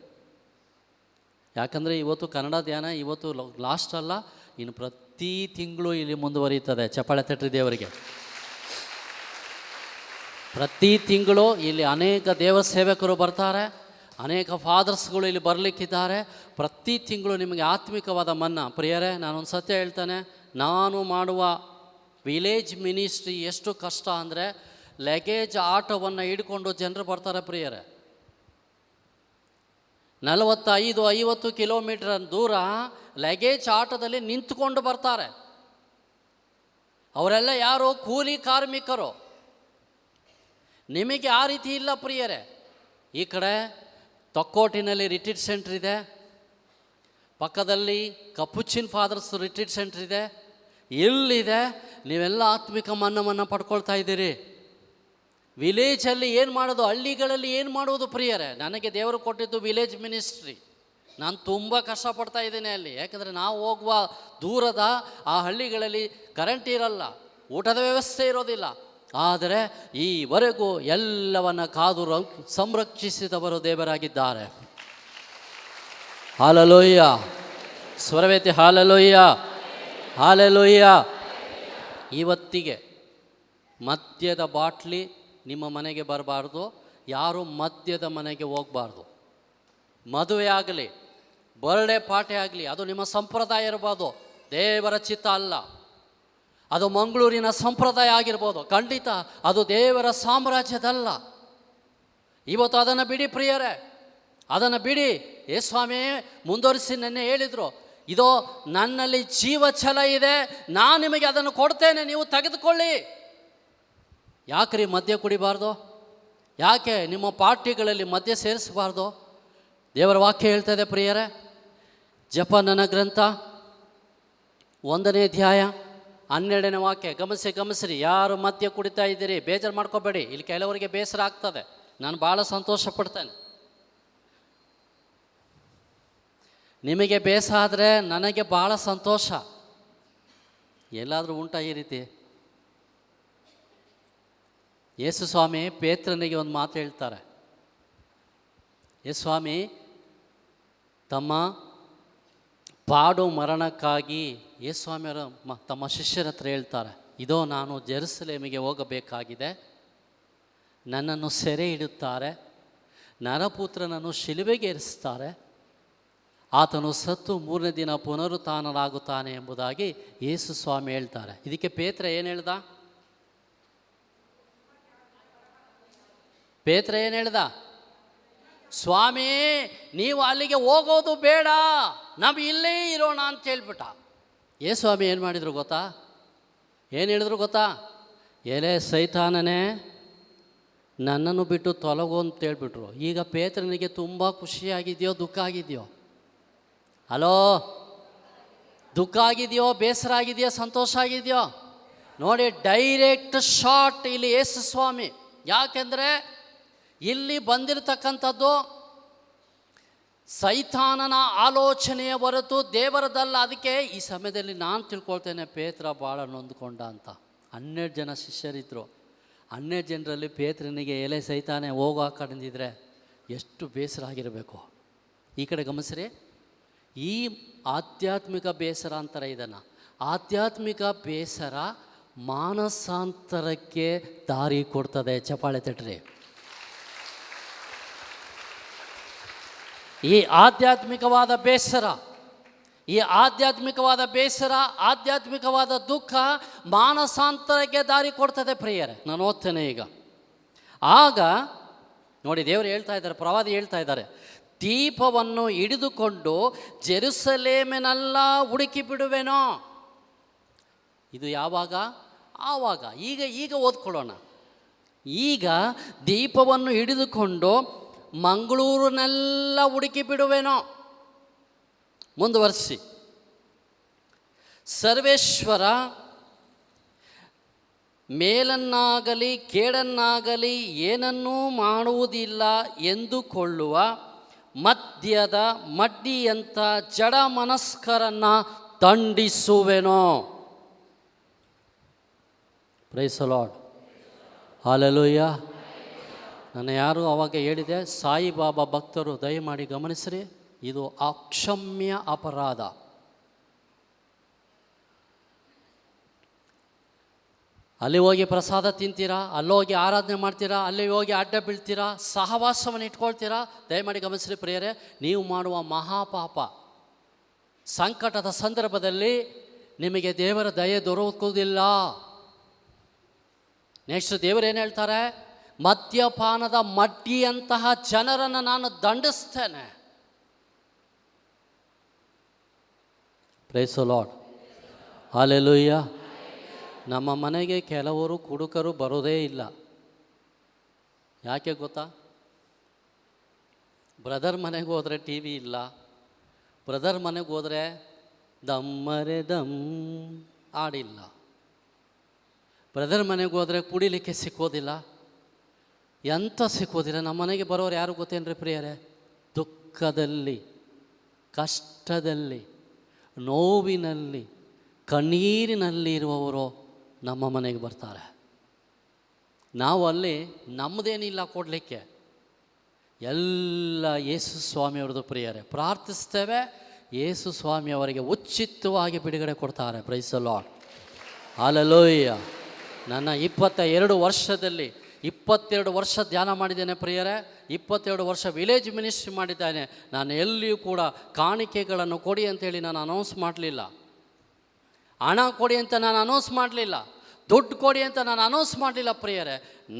ಯಾಕಂದರೆ ಇವತ್ತು ಕನ್ನಡ ಧ್ಯಾನ ಇವತ್ತು ಲಾಸ್ಟ್ ಅಲ್ಲ, ಇನ್ನು ಪ್ರತಿ ತಿಂಗಳು ಇಲ್ಲಿ ಮುಂದುವರಿಯುತ್ತದೆ. ಚಪ್ಪಾಳೆ ತಟ್ರಿ ದೇವರಿಗೆ. ಪ್ರತಿ ತಿಂಗಳು ಇಲ್ಲಿ ಅನೇಕ ದೇವ ಸೇವಕರು ಬರ್ತಾರೆ, ಅನೇಕ ಫಾದರ್ಸ್ಗಳು ಇಲ್ಲಿ ಬರಲಿಕ್ಕಿದ್ದಾರೆ. ಪ್ರತಿ ತಿಂಗಳು ನಿಮಗೆ ಆತ್ಮಿಕವಾದ ಮನ್ನಾ. ಪ್ರಿಯರೇ, ನಾನೊಂದು ಸತ್ಯ ಹೇಳ್ತಾನೆ, ನಾನು ಮಾಡುವ ವಿಲೇಜ್ ಮಿನಿಸ್ಟ್ರಿ ಎಷ್ಟು ಕಷ್ಟ ಅಂದರೆ, ಲಗೇಜ್ ಆಟೋವನ್ನು ಹಿಡ್ಕೊಂಡು ಜನರು ಬರ್ತಾರೆ ಪ್ರಿಯರೇ. 45-50 ಕಿಲೋಮೀಟರ್ ದೂರ ಲಗೇಜ್ ಆಟೋದಲ್ಲಿ ನಿಂತ್ಕೊಂಡು ಬರ್ತಾರೆ. ಅವರೆಲ್ಲ ಯಾರು? ಕೂಲಿ ಕಾರ್ಮಿಕರು. ನಿಮಗೆ ಆ ರೀತಿ ಇಲ್ಲ ಪ್ರಿಯರೇ. ಈ ಕಡೆ ತೊಕ್ಕೋಟಿನಲ್ಲಿ ರಿಟ್ರೀಟ್ ಸೆಂಟ್ರ್ ಇದೆ, ಪಕ್ಕದಲ್ಲಿ ಕಪುಚಿನ್ ಫಾದರ್ಸ್ ರಿಟ್ರೀಟ್ ಸೆಂಟ್ರ್ ಇದೆ, ಇಲ್ಲಿದೆ. ನೀವೆಲ್ಲ ಆತ್ಮಿಕ ಮನ್ನವನ್ನು ಪಡ್ಕೊಳ್ತಾ ಇದ್ದೀರಿ. ವಿಲೇಜಲ್ಲಿ ಏನು ಮಾಡೋದು, ಹಳ್ಳಿಗಳಲ್ಲಿ ಏನು ಮಾಡೋದು ಪ್ರಿಯರೇ? ನನಗೆ ದೇವರು ಕೊಟ್ಟಿದ್ದು ವಿಲೇಜ್ ಮಿನಿಸ್ಟ್ರಿ. ನಾನು ತುಂಬ ಕಷ್ಟಪಡ್ತಾ ಇದ್ದೇನೆ ಅಲ್ಲಿ. ಯಾಕಂದರೆ ನಾವು ಹೋಗುವ ದೂರದ ಆ ಹಳ್ಳಿಗಳಲ್ಲಿ ಕರೆಂಟ್ ಇರಲ್ಲ, ಊಟದ ವ್ಯವಸ್ಥೆ ಇರೋದಿಲ್ಲ. ಆದರೆ ಈವರೆಗೂ ಎಲ್ಲವನ್ನ ಕಾದು ಸಂರಕ್ಷಿಸಿದವರು ದೇವರಾಗಿದ್ದಾರೆ. ಹಾಲೆಲೂಯ. ಸ್ವರವೇತಿ ಹಾಲೆಲೂಯ, ಹಾಲೆಲೂಯ. ಇವತ್ತಿಗೆ ಮದ್ಯದ ಬಾಟ್ಲಿ ನಿಮ್ಮ ಮನೆಗೆ ಬರಬಾರ್ದು, ಯಾರು ಮದ್ಯದ ಮನೆಗೆ ಹೋಗಬಾರ್ದು. ಮದುವೆ ಆಗಲಿ, ಬರ್ಡೇ ಪಾರ್ಟಿ ಆಗಲಿ, ಅದು ನಿಮ್ಮ ಸಂಪ್ರದಾಯ ಇರ್ಬೋದು, ದೇವರ ಚಿತ್ತ ಅಲ್ಲ. ಅದು ಮಂಗಳೂರಿನ ಸಂಪ್ರದಾಯ ಆಗಿರ್ಬೋದು, ಖಂಡಿತ ಅದು ದೇವರ ಸಾಮ್ರಾಜ್ಯದಲ್ಲ. ಇವತ್ತು ಅದನ್ನು ಬಿಡಿ ಪ್ರಿಯರೇ, ಅದನ್ನು ಬಿಡಿ. ಸ್ವಾಮಿ ಮುಂದುವರಿಸಿ ನೆನ್ನೆ ಹೇಳಿದರು, ಇದೋ ನನ್ನಲ್ಲಿ ಜೀವಛಲ ಇದೆ, ನಾನು ನಿಮಗೆ ಅದನ್ನು ಕೊಡ್ತೇನೆ, ನೀವು ತೆಗೆದುಕೊಳ್ಳಿ. ಯಾಕ್ರಿ ಮದ್ಯ ಕುಡಿಬಾರ್ದು? ಯಾಕೆ ನಿಮ್ಮ ಪಾರ್ಟಿಗಳಲ್ಲಿ ಮದ್ಯ ಸೇರಿಸಬಾರ್ದು? ದೇವರ ವಾಕ್ಯ ಹೇಳ್ತಾ ಇದೆ ಪ್ರಿಯರೇ. ಜಪನನ ಗ್ರಂಥ 1ನೇ ಅಧ್ಯಾಯ 12ನೇ ವಾಕ್ಯ ಗಮನಿಸ್ರಿ. ಯಾರು ಮದ್ಯ ಕುಡಿತಾ ಇದ್ದೀರಿ ಬೇಜಾರು ಮಾಡ್ಕೋಬೇಡಿ. ಇಲ್ಲಿ ಕೆಲವರಿಗೆ ಬೇಸರ ಆಗ್ತದೆ, ನಾನು ಭಾಳ ಸಂತೋಷ ಪಡ್ತೇನೆ. ನಿಮಗೆ ಬೇಸ ಆದರೆ ನನಗೆ ಭಾಳ ಸಂತೋಷ. ಎಲ್ಲಾದರೂ ಉಂಟಾ ಈ ರೀತಿ? ಯೇಸು ಸ್ವಾಮಿ ಪೇತ್ರನಿಗೆ ಒಂದು ಮಾತು ಹೇಳ್ತಾರೆ. ಯೇಸು ಸ್ವಾಮಿ ತಮ್ಮ ಪಾಡು ಮರಣಕ್ಕಾಗಿ ಯೇಸು ಸ್ವಾಮಿಯವರು ತಮ್ಮ ಶಿಷ್ಯರ ಹತ್ರ ಹೇಳ್ತಾರೆ, ಇದೋ ನಾನು ಜೆರುಸಲೇಮಿಗೆ ಹೋಗಬೇಕಾಗಿದೆ, ನನ್ನನ್ನು ಸೆರೆ ಇಡುತ್ತಾರೆ, ನರಪುತ್ರನನ್ನು ಶಿಲುಬೆಗೆ ಏರಿಸ್ತಾರೆ, ಆತನು ಸತ್ತು 3ನೇ ದಿನ ಪುನರುತ್ಥಾನರಾಗುತ್ತಾನೆ ಎಂಬುದಾಗಿ ಯೇಸು ಸ್ವಾಮಿ ಹೇಳ್ತಾರೆ. ಇದಕ್ಕೆ ಪೇತ್ರ ಏನು ಹೇಳ್ದ? ಪೇತ್ರ ಏನು ಹೇಳ್ದ? ಸ್ವಾಮಿ ನೀವು ಅಲ್ಲಿಗೆ ಹೋಗೋದು ಬೇಡ, ನಾವು ಇಲ್ಲೇ ಇರೋಣ ಅಂತ ಹೇಳ್ಬಿಟ್ಟ. ಯೇಸು ಸ್ವಾಮಿ ಏನು ಮಾಡಿದ್ರು ಗೊತ್ತಾ? ಏನು ಹೇಳಿದ್ರು ಗೊತ್ತಾ? ಎಲೆ ಸೈತಾನನೇ, ನನ್ನನ್ನು ಬಿಟ್ಟು ತೊಲಗು ಅಂತ ಹೇಳ್ಬಿಟ್ರು. ಈಗ ಪೇತ್ರನಿಗೆ ತುಂಬ ಖುಷಿಯಾಗಿದೆಯೋ ದುಃಖ ಆಗಿದೆಯೋ? ಹಲೋ, ದುಃಖ ಆಗಿದೆಯೋ, ಬೇಸರ ಆಗಿದೆಯೋ, ಸಂತೋಷ ಆಗಿದೆಯೋ? ನೋಡಿ, ಡೈರೆಕ್ಟ್ ಶಾಟ್ ಇಲ್ಲಿ ಯೇಸು ಸ್ವಾಮಿ. ಯಾಕೆಂದರೆ ಇಲ್ಲಿ ಬಂದಿರತಕ್ಕಂಥದ್ದು ಸೈತಾನನ ಆಲೋಚನೆಯ ಹೊರತು ದೇವರದಲ್ಲ. ಅದಕ್ಕೆ ಈ ಸಮಯದಲ್ಲಿ ನಾನು ತಿಳ್ಕೊಳ್ತೇನೆ, ಪೇತ್ರ ಭಾಳ ನೊಂದ್ಕೊಂಡ ಅಂತ. 12 ಜನ ಶಿಷ್ಯರಿದ್ದರು. 12 ಜನರಲ್ಲಿ ಪೇತ್ರನಿಗೆ ಎಲೆ ಸೈತಾನೆ ಹೋಗೋ ಕಡಿದಿದ್ರೆ ಎಷ್ಟು ಬೇಸರ ಆಗಿರಬೇಕು. ಈ ಕಡೆ ಗಮನಿಸ್ರಿ, ಈ ಆಧ್ಯಾತ್ಮಿಕ ಬೇಸರ ಅಂತಾರೆ ಇದನ್ನು. ಆಧ್ಯಾತ್ಮಿಕ ಬೇಸರ ಮಾನಸಾಂತರಕ್ಕೆ ದಾರಿ ಕೊಡ್ತದೆ. ಚಪ್ಪಾಳೆ ತಟ್ರಿ. ಈ ಆಧ್ಯಾತ್ಮಿಕವಾದ ಬೇಸರ, ಆಧ್ಯಾತ್ಮಿಕವಾದ ದುಃಖ ಮಾನಸಾಂತರಕ್ಕೆ ದಾರಿ ಕೊಡ್ತದೆ ಪ್ರಿಯರೇ. ನಾನು ಓದ್ತೇನೆ ಈಗ. ಆಗ ನೋಡಿ, ದೇವರು ಹೇಳ್ತಾ ಇದ್ದಾರೆ, ಪ್ರವಾದಿ ಹೇಳ್ತಾ ಇದ್ದಾರೆ, ದೀಪವನ್ನು ಹಿಡಿದುಕೊಂಡು ಜೆರುಸಲೇಮಿನೆಲ್ಲ ಹುಡುಕಿ ಬಿಡುವೆನೋ. ಇದು ಯಾವಾಗ? ಆವಾಗ. ಈಗ ಓದ್ಕೊಳ್ಳೋಣ. ಈಗ ದೀಪವನ್ನು ಹಿಡಿದುಕೊಂಡು ಮಂಗಳೂರನ್ನೆಲ್ಲ ಹುಡುಕಿ ಬಿಡುವೆನೋ. ಮುಂದುವರಿಸಿ, ಸರ್ವೇಶ್ವರ ಮೇಲನ್ನಾಗಲಿ ಕೇಡನ್ನಾಗಲಿ ಏನನ್ನೂ ಮಾಡುವುದಿಲ್ಲ ಎಂದುಕೊಳ್ಳುವ ಮದ್ಯದ ಮಡ್ಡಿಯಂಥ ಜಡ ಮನಸ್ಕರನ್ನು ದಂಡಿಸುವೆನೋ. Praise the Lord. ಹಲ್ಲೆಲೂಯಾ. ನಾನು ಯಾರು ಅವಾಗ ಹೇಳಿದೆ, ಸಾಯಿಬಾಬಾ ಭಕ್ತರು ದಯಮಾಡಿ ಗಮನಿಸ್ರಿ, ಇದು ಅಕ್ಷಮ್ಯ ಅಪರಾಧ. ಅಲ್ಲಿ ಹೋಗಿ ಪ್ರಸಾದ ತಿಂತೀರಾ, ಅಲ್ಲೋಗಿ ಆರಾಧನೆ ಮಾಡ್ತೀರಾ, ಅಲ್ಲಿ ಹೋಗಿ ಅಡ್ಡ ಬೀಳ್ತೀರಾ, ಸಹವಾಸವನ್ನು ಇಟ್ಕೊಳ್ತೀರಾ. ದಯಮಾಡಿ ಗಮನಿಸ್ರಿ ಪ್ರಿಯರೇ, ನೀವು ಮಾಡುವ ಮಹಾಪಾಪ. ಸಂಕಟದ ಸಂದರ್ಭದಲ್ಲಿ ನಿಮಗೆ ದೇವರ ದಯೆ ದೊರಕುವುದಿಲ್ಲ. ನೆಕ್ಸ್ಟ್ ದೇವರೇನು ಹೇಳ್ತಾರೆ? ಮದ್ಯಪಾನದ ಮಡ್ಡಿಯಂತಹ ಜನರನ್ನು ನಾನು ದಂಡಿಸ್ತೇನೆ. Praise the Lord. ಹಲ್ಲೆಲೂಯಾ. ನಮ್ಮ ಮನೆಗೆ ಕೆಲವರು ಕುಡುಕರು ಬರೋದೇ ಇಲ್ಲ. ಯಾಕೆ ಗೊತ್ತಾ? ಬ್ರದರ್ ಮನೆಗೆ ಹೋದರೆ ಟಿ ವಿ ಇಲ್ಲ, ಬ್ರದರ್ ಮನೆಗೆ ಹೋದರೆ ದಮ್ಮರೆ ದಮ್ ಹಾಡಿಲ್ಲ, ಬ್ರದರ್ ಮನೆಗೆ ಹೋದರೆ ಕುಡಿಲಿಕ್ಕೆ ಸಿಕ್ಕೋದಿಲ್ಲ, ಎಂಥ ಸಿಕ್ಕೋದಿಲ್ಲ. ನಮ್ಮ ಮನೆಗೆ ಬರೋರು ಯಾರು ಗೊತ್ತೇನ್ರಿ ಪ್ರಿಯರೇ? ದುಃಖದಲ್ಲಿ, ಕಷ್ಟದಲ್ಲಿ, ನೋವಿನಲ್ಲಿ, ಕಣ್ಣೀರಿನಲ್ಲಿ ಇರುವವರು ನಮ್ಮ ಮನೆಗೆ ಬರ್ತಾರೆ. ನಾವು ಅಲ್ಲಿ ನಮ್ಮದೇನಿಲ್ಲ ಕೊಡಲಿಕ್ಕೆ, ಎಲ್ಲ ಯೇಸು ಸ್ವಾಮಿಯವ್ರದ್ದು ಪ್ರಿಯರೇ. ಪ್ರಾರ್ಥಿಸ್ತೇವೆ, ಯೇಸು ಸ್ವಾಮಿಯವರಿಗೆ ಉಚಿತವಾಗಿ ಬಿಡುಗಡೆ ಕೊಡ್ತಾರೆ. Praise the Lord. ಹಲ್ಲೆಲೂಯಾ. ನನ್ನ 22 ವರ್ಷದಲ್ಲಿ 22 ವರ್ಷ ಧ್ಯಾನ ಮಾಡಿದ್ದೇನೆ ಪ್ರಿಯರೇ. 22 ವರ್ಷ ವಿಲೇಜ್ ಮಿನಿಸ್ಟ್ರಿ ಮಾಡಿದ್ದೇನೆ. ನಾನು ಎಲ್ಲಿಯೂ ಕೂಡ ಕಾಣಿಕೆಗಳನ್ನು ಕೊಡಿ ಅಂತೇಳಿ ನಾನು ಅನೌನ್ಸ್ ಮಾಡಲಿಲ್ಲ, ಹಣ ಕೊಡಿ ಅಂತ ನಾನು ಅನೌನ್ಸ್ ಮಾಡಲಿಲ್ಲ, ದುಡ್ಡು ಕೊಡಿ ಅಂತ ನಾನು ಅನೌನ್ಸ್ ಮಾಡಲಿಲ್ಲ ಪ್ರಿಯರೇ.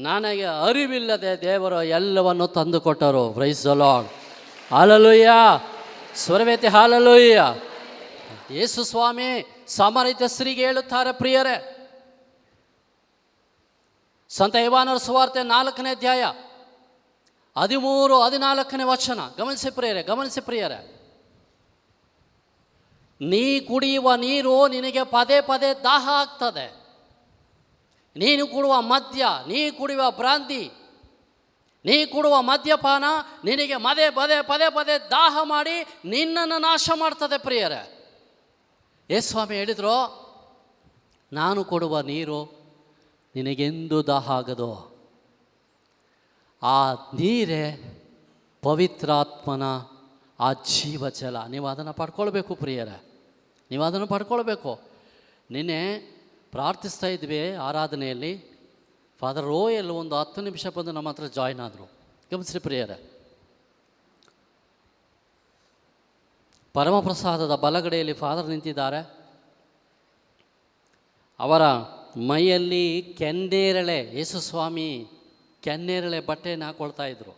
ನನಗೆ ಅರಿವಿಲ್ಲದೆ ದೇವರು ಎಲ್ಲವನ್ನು ತಂದು ಕೊಟ್ಟರು. Praise the Lord. ಹಲ್ಲೆಲೂಯಾ. ಸ್ವರವೇತಿ ಹಲ್ಲೆಲೂಯಾ. ಯೇಸು ಸ್ವಾಮಿ ಸಮರಿತ ಸ್ತ್ರೀಗೆ ಹೇಳುತ್ತಾರೆ ಪ್ರಿಯರೇ, ಸಂತ ಯೋಹಾನನ ಸುವಾರ್ತೆ 4ನೇ ಅಧ್ಯಾಯ 13-14 ವಚನ. ಗಮನಿಸಿ ಪ್ರಿಯರೇ, ನೀ ಕುಡಿಯುವ ನೀರು ನಿನಗೆ ಪದೇ ಪದೇ ದಾಹ ಆಗ್ತದೆ. ನೀನು ಕುಡುವ ಮದ್ಯ, ನೀ ಕುಡಿಯುವ ಬ್ರಾಂದಿ ನೀ ಕೊಡುವ ಮದ್ಯಪಾನ ನಿನಗೆ ಪದೇ ಪದೇ ದಾಹ ಮಾಡಿ ನಿನ್ನನ್ನು ನಾಶ ಮಾಡ್ತದೆ ಪ್ರಿಯರೇ. ಯೇಸುಸ್ವಾಮಿ ಹೇಳಿದ್ರು, ನಾನು ಕೊಡುವ ನೀರು ನಿನಗೆಂದೂ ದಾಹ ಆಗದು. ಆ ನೀರೇ ಪವಿತ್ರಾತ್ಮನ ಆ ಜೀವಜಲ. ನೀವು ಅದನ್ನು ಪಡ್ಕೊಳ್ಬೇಕು ಪ್ರಿಯರೇ, ನೀವು ಅದನ್ನು ಪಡ್ಕೊಳ್ಬೇಕು. ನಿನ್ನೆ ಪ್ರಾರ್ಥಿಸ್ತಾ ಇದ್ವಿ ಆರಾಧನೆಯಲ್ಲಿ. ಫಾದರ್ ರೋಯಲ್ ಒಂದು 10 ನಿಮಿಷ ಬಂದು ನಮ್ಮ ಹತ್ರ ಜಾಯ್ನ್ ಆದರು. ಗಮನಿಸಿ ಪ್ರಿಯರೇ, ಪರಮಪ್ರಸಾದದ ಬಲಗಡೆಯಲ್ಲಿ ಫಾದರ್ ನಿಂತಿದ್ದಾರೆ. ಅವರ ಮೈಯಲ್ಲಿ ಕೆನ್ನೇರಳೆ, ಯೇಸುಸ್ವಾಮಿ ಕೆನ್ನೇರಳೆ ಬಟ್ಟೆಯನ್ನು ಹಾಕ್ಕೊಳ್ತಾ ಇದ್ದರು.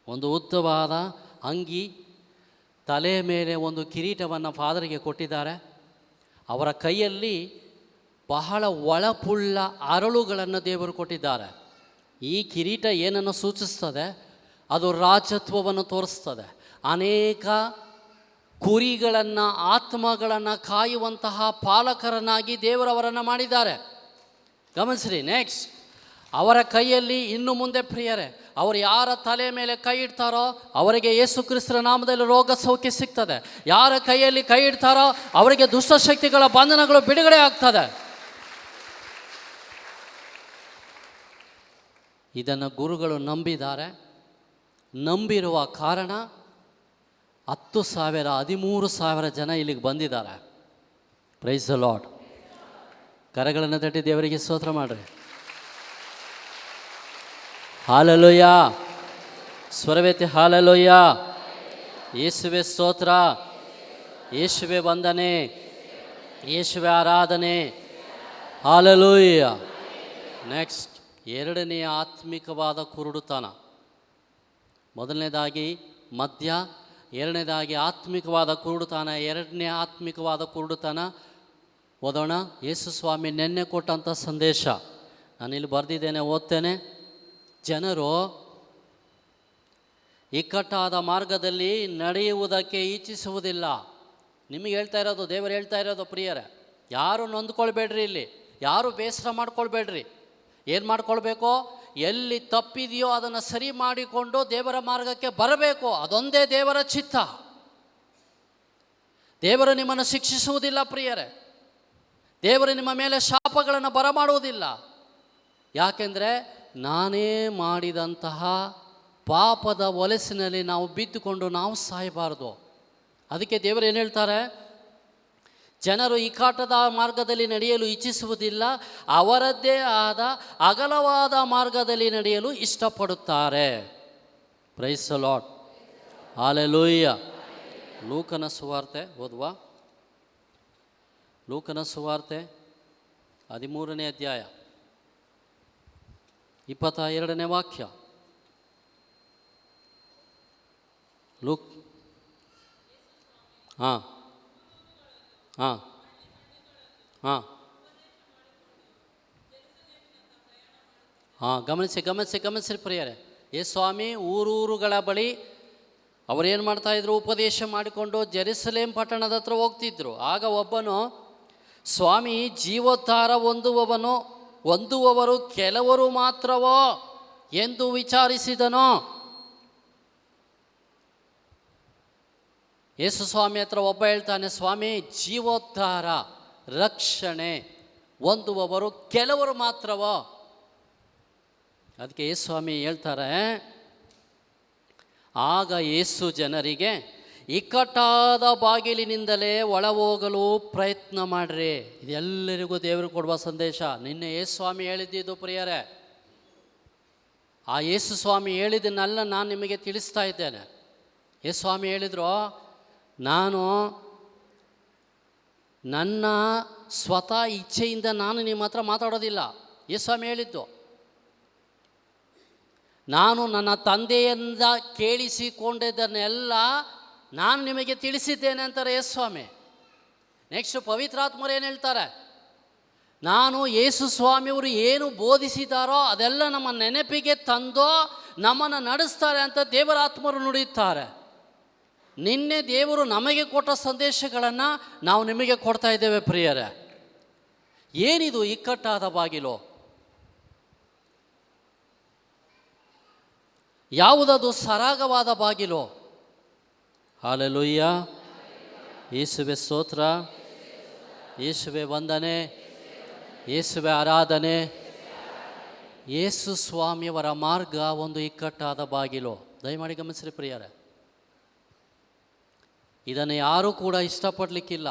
ಒಂದು ಉದ್ದವಾದ ಅಂಗಿ, ತಲೆ ಮೇಲೆ ಒಂದು ಕಿರೀಟವನ್ನು ಫಾದರಿಗೆ ಕೊಟ್ಟಿದ್ದಾರೆ. ಅವರ ಕೈಯಲ್ಲಿ ಬಹಳ ಒಳಪುಳ್ಳ ಅರಳುಗಳನ್ನು ದೇವರು ಕೊಟ್ಟಿದ್ದಾರೆ. ಈ ಕಿರೀಟ ಏನನ್ನು ಸೂಚಿಸ್ತದೆ? ಅದು ರಾಜತ್ವವನ್ನು ತೋರಿಸ್ತದೆ. ಅನೇಕ ಕುರಿಗಳನ್ನು, ಆತ್ಮಗಳನ್ನು ಕಾಯುವಂತಹ ಪಾಲಕರನ್ನಾಗಿ ದೇವರವರನ್ನು ಮಾಡಿದ್ದಾರೆ. ಗಮನಿಸ್ರಿ. ನೆಕ್ಸ್ಟ್, ಅವರ ಕೈಯಲ್ಲಿ ಇನ್ನು ಮುಂದೆ ಪ್ರಿಯರೇ, ಅವರು ಯಾರ ತಲೆ ಮೇಲೆ ಕೈ ಇಡ್ತಾರೋ ಅವರಿಗೆ ಯೇಸು ಕ್ರಿಸ್ತರ ನಾಮದಲ್ಲಿ ರೋಗ ಸೌಖ್ಯ ಸಿಗ್ತದೆ. ಯಾರ ಕೈಯಲ್ಲಿ ಕೈ ಇಡ್ತಾರೋ ಅವರಿಗೆ ದುಷ್ಟಶಕ್ತಿಗಳ ಬಂಧನಗಳು ಬಿಡುಗಡೆ ಆಗ್ತದೆ. ಇದನ್ನು ಗುರುಗಳು ನಂಬಿದ್ದಾರೆ. ನಂಬಿರುವ ಕಾರಣ 10,000 13,000 ಜನ ಇಲ್ಲಿಗೆ ಬಂದಿದ್ದಾರೆ. Price the lord. ಕರಗಳನ್ನು ತಟ್ಟಿ ದೇವರಿಗೆ ಸ್ತೋತ್ರ ಮಾಡಿರಿ. ಹಾಲೆಲೂಯಾ. ಸ್ವರವೆತ್ತಿ ಹಾಲೆಲೂಯಾ. ಯೇಸುವೆ ಸ್ತೋತ್ರ, ಯೇಸುವೆ ವಂದನೆ, ಯೇಸುವೆ ಆರಾಧನೆ. ಹಾಲೆಲೂಯಾ. ನೆಕ್ಸ್ಟ್, ಎರಡನೆಯ ಆತ್ಮಿಕವಾದ ಕುರುಡುತನ. ಮೊದಲನೇದಾಗಿ ಮದ್ಯ, ಎರಡನೇದಾಗಿ ಆತ್ಮಿಕವಾದ ಕುರುಡುತನ. ಎರಡನೇ ಆತ್ಮಿಕವಾದ ಕುರುಡುತನ ಓದೋಣ. ಯೇಸುಸ್ವಾಮಿ ನೆನ್ನೆ ಕೊಟ್ಟಂಥ ಸಂದೇಶ ನಾನಿಲ್ಲಿ ಬರೆದಿದ್ದೇನೆ, ಓದ್ತೇನೆ. ಜನರು ಇಕ್ಕಟ್ಟಾದ ಮಾರ್ಗದಲ್ಲಿ ನಡೆಯುವುದಕ್ಕೆ ಇಚ್ಛಿಸುವುದಿಲ್ಲ. ನಿಮಗೆ ಹೇಳ್ತಾ ಇರೋದು, ದೇವರು ಹೇಳ್ತಾ ಇರೋದು ಪ್ರಿಯರೇ, ಯಾರು ನೊಂದ್ಕೊಳ್ಬೇಡ್ರಿ, ಇಲ್ಲಿ ಯಾರು ಬೇಸರ ಮಾಡ್ಕೊಳ್ಬೇಡ್ರಿ. ಏನು ಮಾಡ್ಕೊಳ್ಬೇಕು? ಎಲ್ಲಿ ತಪ್ಪಿದೆಯೋ ಅದನ್ನು ಸರಿ ಮಾಡಿಕೊಂಡು ದೇವರ ಮಾರ್ಗಕ್ಕೆ ಬರಬೇಕು. ಅದೊಂದೇ ದೇವರ ಚಿತ್ತ. ದೇವರು ನಿಮ್ಮನ್ನು ಶಿಕ್ಷಿಸುವುದಿಲ್ಲ ಪ್ರಿಯರೇ. ದೇವರು ನಿಮ್ಮ ಮೇಲೆ ಶಾಪಗಳನ್ನು ಬರಮಾಡುವುದಿಲ್ಲ. ಯಾಕೆಂದರೆ ನಾನೇ ಮಾಡಿದಂತಹ ಪಾಪದ ಒಲೆಸಿನಲ್ಲಿ ನಾವು ಬಿದ್ದುಕೊಂಡು ನಾವು ಸಾಯಬಾರದು. ಅದಕ್ಕೆ ದೇವರು ಏನು ಹೇಳ್ತಾರೆ? ಜನರು ಇಕ್ಕಟ್ಟಾದ ಮಾರ್ಗದಲ್ಲಿ ನಡೆಯಲು ಇಚ್ಛಿಸುವುದಿಲ್ಲ, ಅವರದ್ದೇ ಆದ ಅಗಲವಾದ ಮಾರ್ಗದಲ್ಲಿ ನಡೆಯಲು ಇಷ್ಟಪಡುತ್ತಾರೆ. Price the lord. ಹಾಲೆಲೂಯಾ. ಲೂಕನ ಸುವಾರ್ತೆ ಓದುವ. ಲೂಕನ ಸುವಾರ್ತೆ 13ನೇ ಅಧ್ಯಾಯ 22ನೇ ವಾಕ್ಯ. ಲೂಕ್ ಹಾಂ ಹಾಂ ಹಾಂ ಹಾಂ ಗಮನಿಸಿ ಪ್ರಿಯರೇ. ಸ್ವಾಮಿ ಊರೂರುಗಳ ಬಳಿ ಅವರೇನು ಮಾಡ್ತಾಯಿದ್ರು? ಉಪದೇಶ ಮಾಡಿಕೊಂಡು ಜೆರುಸಲೇಮ್ ಪಟ್ಟಣದ ಹತ್ರ ಹೋಗ್ತಿದ್ರು. ಆಗ ಒಬ್ಬನು, ಸ್ವಾಮಿ, ಜೀವೋದ್ಧಾರ ಹೊಂದುವವರು ಕೆಲವರು ಮಾತ್ರವೋ ಎಂದು ವಿಚಾರಿಸಿದನು. ಯೇಸು ಸ್ವಾಮಿ ಹತ್ರ ಒಬ್ಬ ಹೇಳ್ತಾನೆ, ಸ್ವಾಮಿ, ಜೀವೋದ್ಧಾರ, ರಕ್ಷಣೆ ಹೊಂದುವವರು ಕೆಲವರು ಮಾತ್ರವೋ? ಅದಕ್ಕೆ ಯೇಸು ಸ್ವಾಮಿ ಹೇಳ್ತಾರೆ, ಆಗ ಯೇಸು ಜನರಿಗೆ, ಇಕ್ಕಟ್ಟಾದ ಬಾಗಿಲಿನಿಂದಲೇ ಒಳ ಹೋಗಲು ಪ್ರಯತ್ನ ಮಾಡ್ರಿ. ಇದೆಲ್ಲರಿಗೂ ದೇವರು ಕೊಡುವ ಸಂದೇಶ. ನಿನ್ನೆ ಯೇಸು ಸ್ವಾಮಿ ಹೇಳಿದ್ದು ಪ್ರಿಯರೇ, ಆ ಯೇಸು ಸ್ವಾಮಿ ಹೇಳಿದ್ದನ್ನೆಲ್ಲ ನಾನು ನಿಮಗೆ ತಿಳಿಸ್ತಾ ಇದ್ದೇನೆ. ಯೇಸು ಸ್ವಾಮಿ ಹೇಳಿದರು, ನಾನು ನನ್ನ ಸ್ವತಃ ಇಚ್ಛೆಯಿಂದ ನಾನು ನಿಮ್ಮ ಹತ್ರ ಮಾತಾಡೋದಿಲ್ಲ. ಯೇಸು ಸ್ವಾಮಿ ಹೇಳಿದ್ದು, ನಾನು ನನ್ನ ತಂದೆಯಿಂದ ಕೇಳಿಸಿಕೊಂಡಿದ್ದನ್ನೆಲ್ಲ ನಾನು ನಿಮಗೆ ತಿಳಿಸಿದ್ದೇನೆ ಅಂತಾರೆ ಯೇಸು ಸ್ವಾಮಿ. ನೆಕ್ಸ್ಟ್ ಪವಿತ್ರಾತ್ಮರು ಏನು ಹೇಳ್ತಾರೆ? ನಾನು ಯೇಸು ಸ್ವಾಮಿಯವರು ಏನು ಬೋಧಿಸಿದಾರೋ ಅದೆಲ್ಲ ನಮ್ಮ ನೆನಪಿಗೆ ತಂದು ನಮ್ಮನ್ನು ನಡೆಸ್ತಾರೆ ಅಂತ ದೇವರಾತ್ಮರು ನುಡಿಯುತ್ತಾರೆ. ನಿನ್ನೆ ದೇವರು ನಮಗೆ ಕೊಟ್ಟ ಸಂದೇಶಗಳನ್ನು ನಾವು ನಿಮಗೆ ಕೊಡ್ತಾ ಇದ್ದೇವೆ ಪ್ರಿಯರೇ. ಏನಿದು ಇಕ್ಕಟ್ಟಾದ ಬಾಗಿಲು? ಯಾವುದದು ಸರಾಗವಾದ ಬಾಗಿಲು? ಹಾಲೆಲೂಯ್ಯ, ಯೇಸುವೆ ಸ್ತೋತ್ರ, ಯೇಸುವೆ ವಂದನೆ, ಯೇಸುವೆ ಆರಾಧನೆ. ಯೇಸು ಸ್ವಾಮಿಯವರ ಮಾರ್ಗ ಒಂದು ಇಕ್ಕಟ್ಟಾದ ಬಾಗಿಲು. ದಯಮಾಡಿ ಗಮನಿಸ್ರಿ ಪ್ರಿಯರೇ, ಇದನ್ನು ಯಾರೂ ಕೂಡ ಇಷ್ಟಪಡಲಿಕ್ಕಿಲ್ಲ.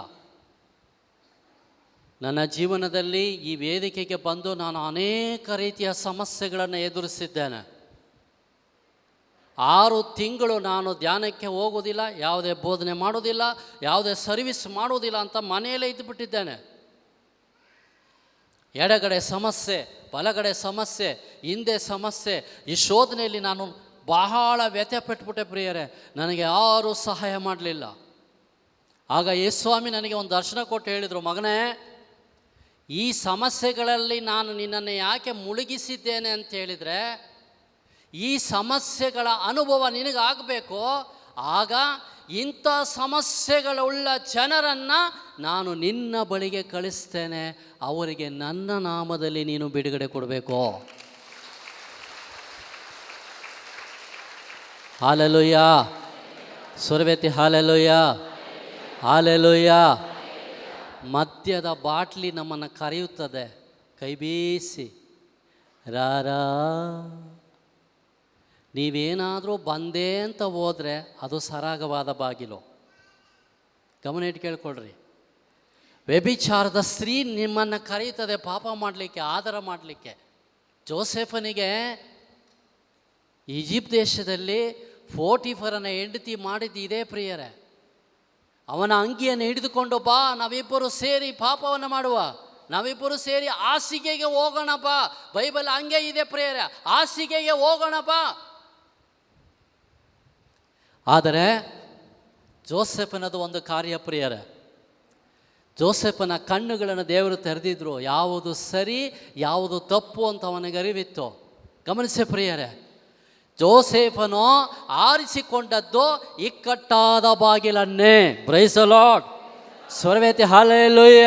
ನನ್ನ ಜೀವನದಲ್ಲಿ ಈ ವೇದಿಕೆಗೆ ಬಂದು ನಾನು ಅನೇಕ ರೀತಿಯ ಸಮಸ್ಯೆಗಳನ್ನು ಎದುರಿಸಿದ್ದೇನೆ. 6 ತಿಂಗಳು ನಾನು ಧ್ಯಾನಕ್ಕೆ ಹೋಗೋದಿಲ್ಲ, ಯಾವುದೇ ಬೋಧನೆ ಮಾಡೋದಿಲ್ಲ, ಯಾವುದೇ ಸರ್ವಿಸ್ ಮಾಡೋದಿಲ್ಲ ಅಂತ ಮನೆಯಲ್ಲೇ ಇದ್ದುಬಿಟ್ಟಿದ್ದೇನೆ. ಎಡಗಡೆ ಸಮಸ್ಯೆ, ಬಲಗಡೆ ಸಮಸ್ಯೆ, ಹಿಂದೆ ಸಮಸ್ಯೆ. ಈ ಶೋಧನೆಯಲ್ಲಿ ನಾನು ಬಹಳ ವ್ಯಥೆ ಪಟ್ಟುಬಿಟ್ಟೆ ಪ್ರಿಯರೇ. ನನಗೆ ಯಾರೂ ಸಹಾಯ ಮಾಡಲಿಲ್ಲ. ಆಗ ಯೇಸುಸ್ವಾಮಿ ನನಗೆ ಒಂದು ದರ್ಶನ ಕೊಟ್ಟು ಹೇಳಿದರು, ಮಗನೇ, ಈ ಸಮಸ್ಯೆಗಳಲ್ಲಿ ನಾನು ನಿನ್ನನ್ನು ಯಾಕೆ ಮುಳುಗಿಸಿದ್ದೇನೆ ಅಂತ ಹೇಳಿದರೆ, ಈ ಸಮಸ್ಯೆಗಳ ಅನುಭವ ನಿನಗಾಗಬೇಕು. ಆಗ ಇಂಥ ಸಮಸ್ಯೆಗಳುಳ್ಳ ಜನರನ್ನು ನಾನು ನಿನ್ನ ಬಳಿಗೆ ಕಳಿಸ್ತೇನೆ, ಅವರಿಗೆ ನನ್ನ ನಾಮದಲ್ಲಿ ನೀನು ಬಿಡುಗಡೆ ಕೊಡಬೇಕು. ಹಾಲೆಲೂಯ, ಸ್ವರವೆತ್ತಿ ಹಾಲೆಲೂಯ, ಹಾಲೆಲೂಯ. ಮದ್ಯದ ಬಾಟ್ಲಿ ನಮ್ಮನ್ನು ಕರೆಯುತ್ತದೆ, ಕೈ ಬೀಸಿ ರಾರಾ. ನೀವೇನಾದರೂ ಬಂದೇ ಅಂತ ಹೋದರೆ ಅದು ಸರಾಗವಾದ ಬಾಗಿಲು. ಗಮನ ಇಟ್ಟು ಕೇಳ್ಕೊಳ್ರಿ. ವ್ಯಭಿಚಾರದ ಸ್ತ್ರೀ ನಿಮ್ಮನ್ನು ಕರೆಯುತ್ತದೆ ಪಾಪ ಮಾಡಲಿಕ್ಕೆ, ಆಧಾರ ಮಾಡಲಿಕ್ಕೆ. ಜೋಸೆಫನಿಗೆ ಈಜಿಪ್ಟ್ ದೇಶದಲ್ಲಿ ಪೋಟಿಫರನ ಹೆಂಡತಿ ಮಾಡಿದ್ದು ಇದೇ ಪ್ರಿಯರೇ. ಅವನ ಅಂಗಿಯನ್ನು ಹಿಡಿದುಕೊಂಡು, ಬಾ ನಾವಿಬ್ಬರು ಸೇರಿ ಪಾಪವನ್ನು ಮಾಡುವ, ನಾವಿಬ್ಬರು ಸೇರಿ ಹಾಸಿಗೆಗೆ ಹೋಗೋಣ ಬಾ. ಬೈಬಲ್ ಹಂಗೆ ಇದೆ ಪ್ರಿಯರೇ, ಹಾಸಿಗೆಗೆ ಹೋಗೋಣ ಬಾ. ಆದರೆ ಜೋಸೆಫನದು ಒಂದು ಕಾರ್ಯ ಪ್ರಿಯರೇ. ಜೋಸೆಫನ ಕಣ್ಣುಗಳನ್ನು ದೇವರು ತೆರೆದಿದ್ರು. ಯಾವುದು ಸರಿ, ಯಾವುದು ತಪ್ಪು ಅಂತ ಅವನಿಗೆ ಅರಿವಿತ್ತು. ಗಮನಿಸಿ ಪ್ರಿಯರೇ, ಜೋಸೆಫನು ಆರಿಸಿಕೊಂಡದ್ದು ಇಕ್ಕಟ್ಟಾದ ಬಾಗಿಲನ್ನೇ. ಪ್ರೈಸ್ ದಿ ಲಾರ್ಡ್, ಸ್ವರವೇತಿ ಹಾಲೆಲೂಯ,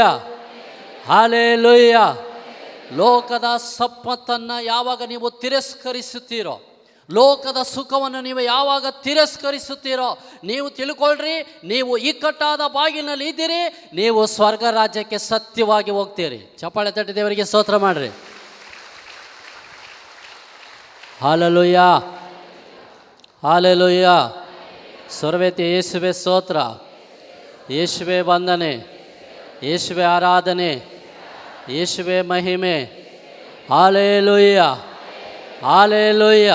ಹಾಲೆಲೂಯ. ಲೋಕದ ಸಂಪತ್ತನ್ನು ಯಾವಾಗ ನೀವು ತಿರಸ್ಕರಿಸುತ್ತೀರೋ, ಲೋಕದ ಸುಖವನ್ನು ನೀವು ಯಾವಾಗ ತಿರಸ್ಕರಿಸುತ್ತೀರೋ, ನೀವು ತಿಳ್ಕೊಳ್ರಿ, ನೀವು ಇಕ್ಕಟ್ಟಾದ ಬಾಗಿಲಿನಲ್ಲಿ ಇದ್ದೀರಿ, ನೀವು ಸ್ವರ್ಗ ರಾಜ್ಯಕ್ಕೆ ಸತ್ಯವಾಗಿ ಹೋಗ್ತೀರಿ. ಚಪ್ಪಾಳೆ ತಟ್ಟಿ ದೇವರಿಗೆ ಸ್ತೋತ್ರ ಮಾಡ್ರಿ. Hallelujah, hallelujah. ಸ್ವರವೇತಿ ಯೇಸುವೆ ಸ್ತೋತ್ರ, ಯೇಸುವೆ ವಂದನೆ, ಯೇಸುವೆ ಆರಾಧನೆ, ಯೇಸುವೆ ಮಹಿಮೆ. Hallelujah, hallelujah.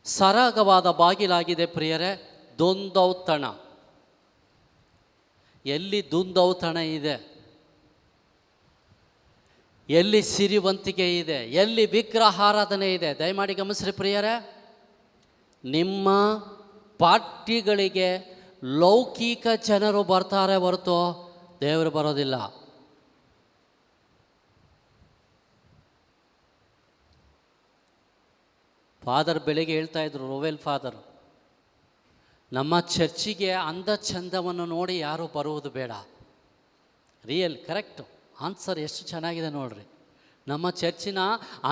ಸರಾಗವಾದ ಬಾಗಿಲಾಗಿದೆ ಪ್ರಿಯರೇ. ದುಂದೌತಣ. ಎಲ್ಲಿ ದುಂದೌತಣ ಇದೆ, ಎಲ್ಲಿ ಸಿರಿವಂತಿಕೆ ಇದೆ, ಎಲ್ಲಿ ವಿಗ್ರಹಾರಾಧನೆ ಇದೆ, ದಯಮಾಡಿ ಗಮನಿಸ್ರಿ ಪ್ರಿಯರೇ. ನಿಮ್ಮ ಪಾರ್ಟಿಗಳಿಗೆ ಲೌಕಿಕ ಜನರು ಬರ್ತಾರೆ ಹೊರತು ದೇವರು ಬರೋದಿಲ್ಲ. ಫಾದರ್ ಬೆಳಿಗ್ಗೆ ಹೇಳ್ತಾ ಇದ್ರು, ರೋವೆಲ್ ಫಾದರ್, ನಮ್ಮ ಚರ್ಚಿಗೆ ಅಂದ ಚಂದವನ್ನು ನೋಡಿ ಯಾರೂ ಬರುವುದು ಬೇಡ. ರಿಯಲ್ ಕರೆಕ್ಟು ಆನ್ಸರ್, ಎಷ್ಟು ಚೆನ್ನಾಗಿದೆ ನೋಡ್ರಿ. ನಮ್ಮ ಚರ್ಚಿನ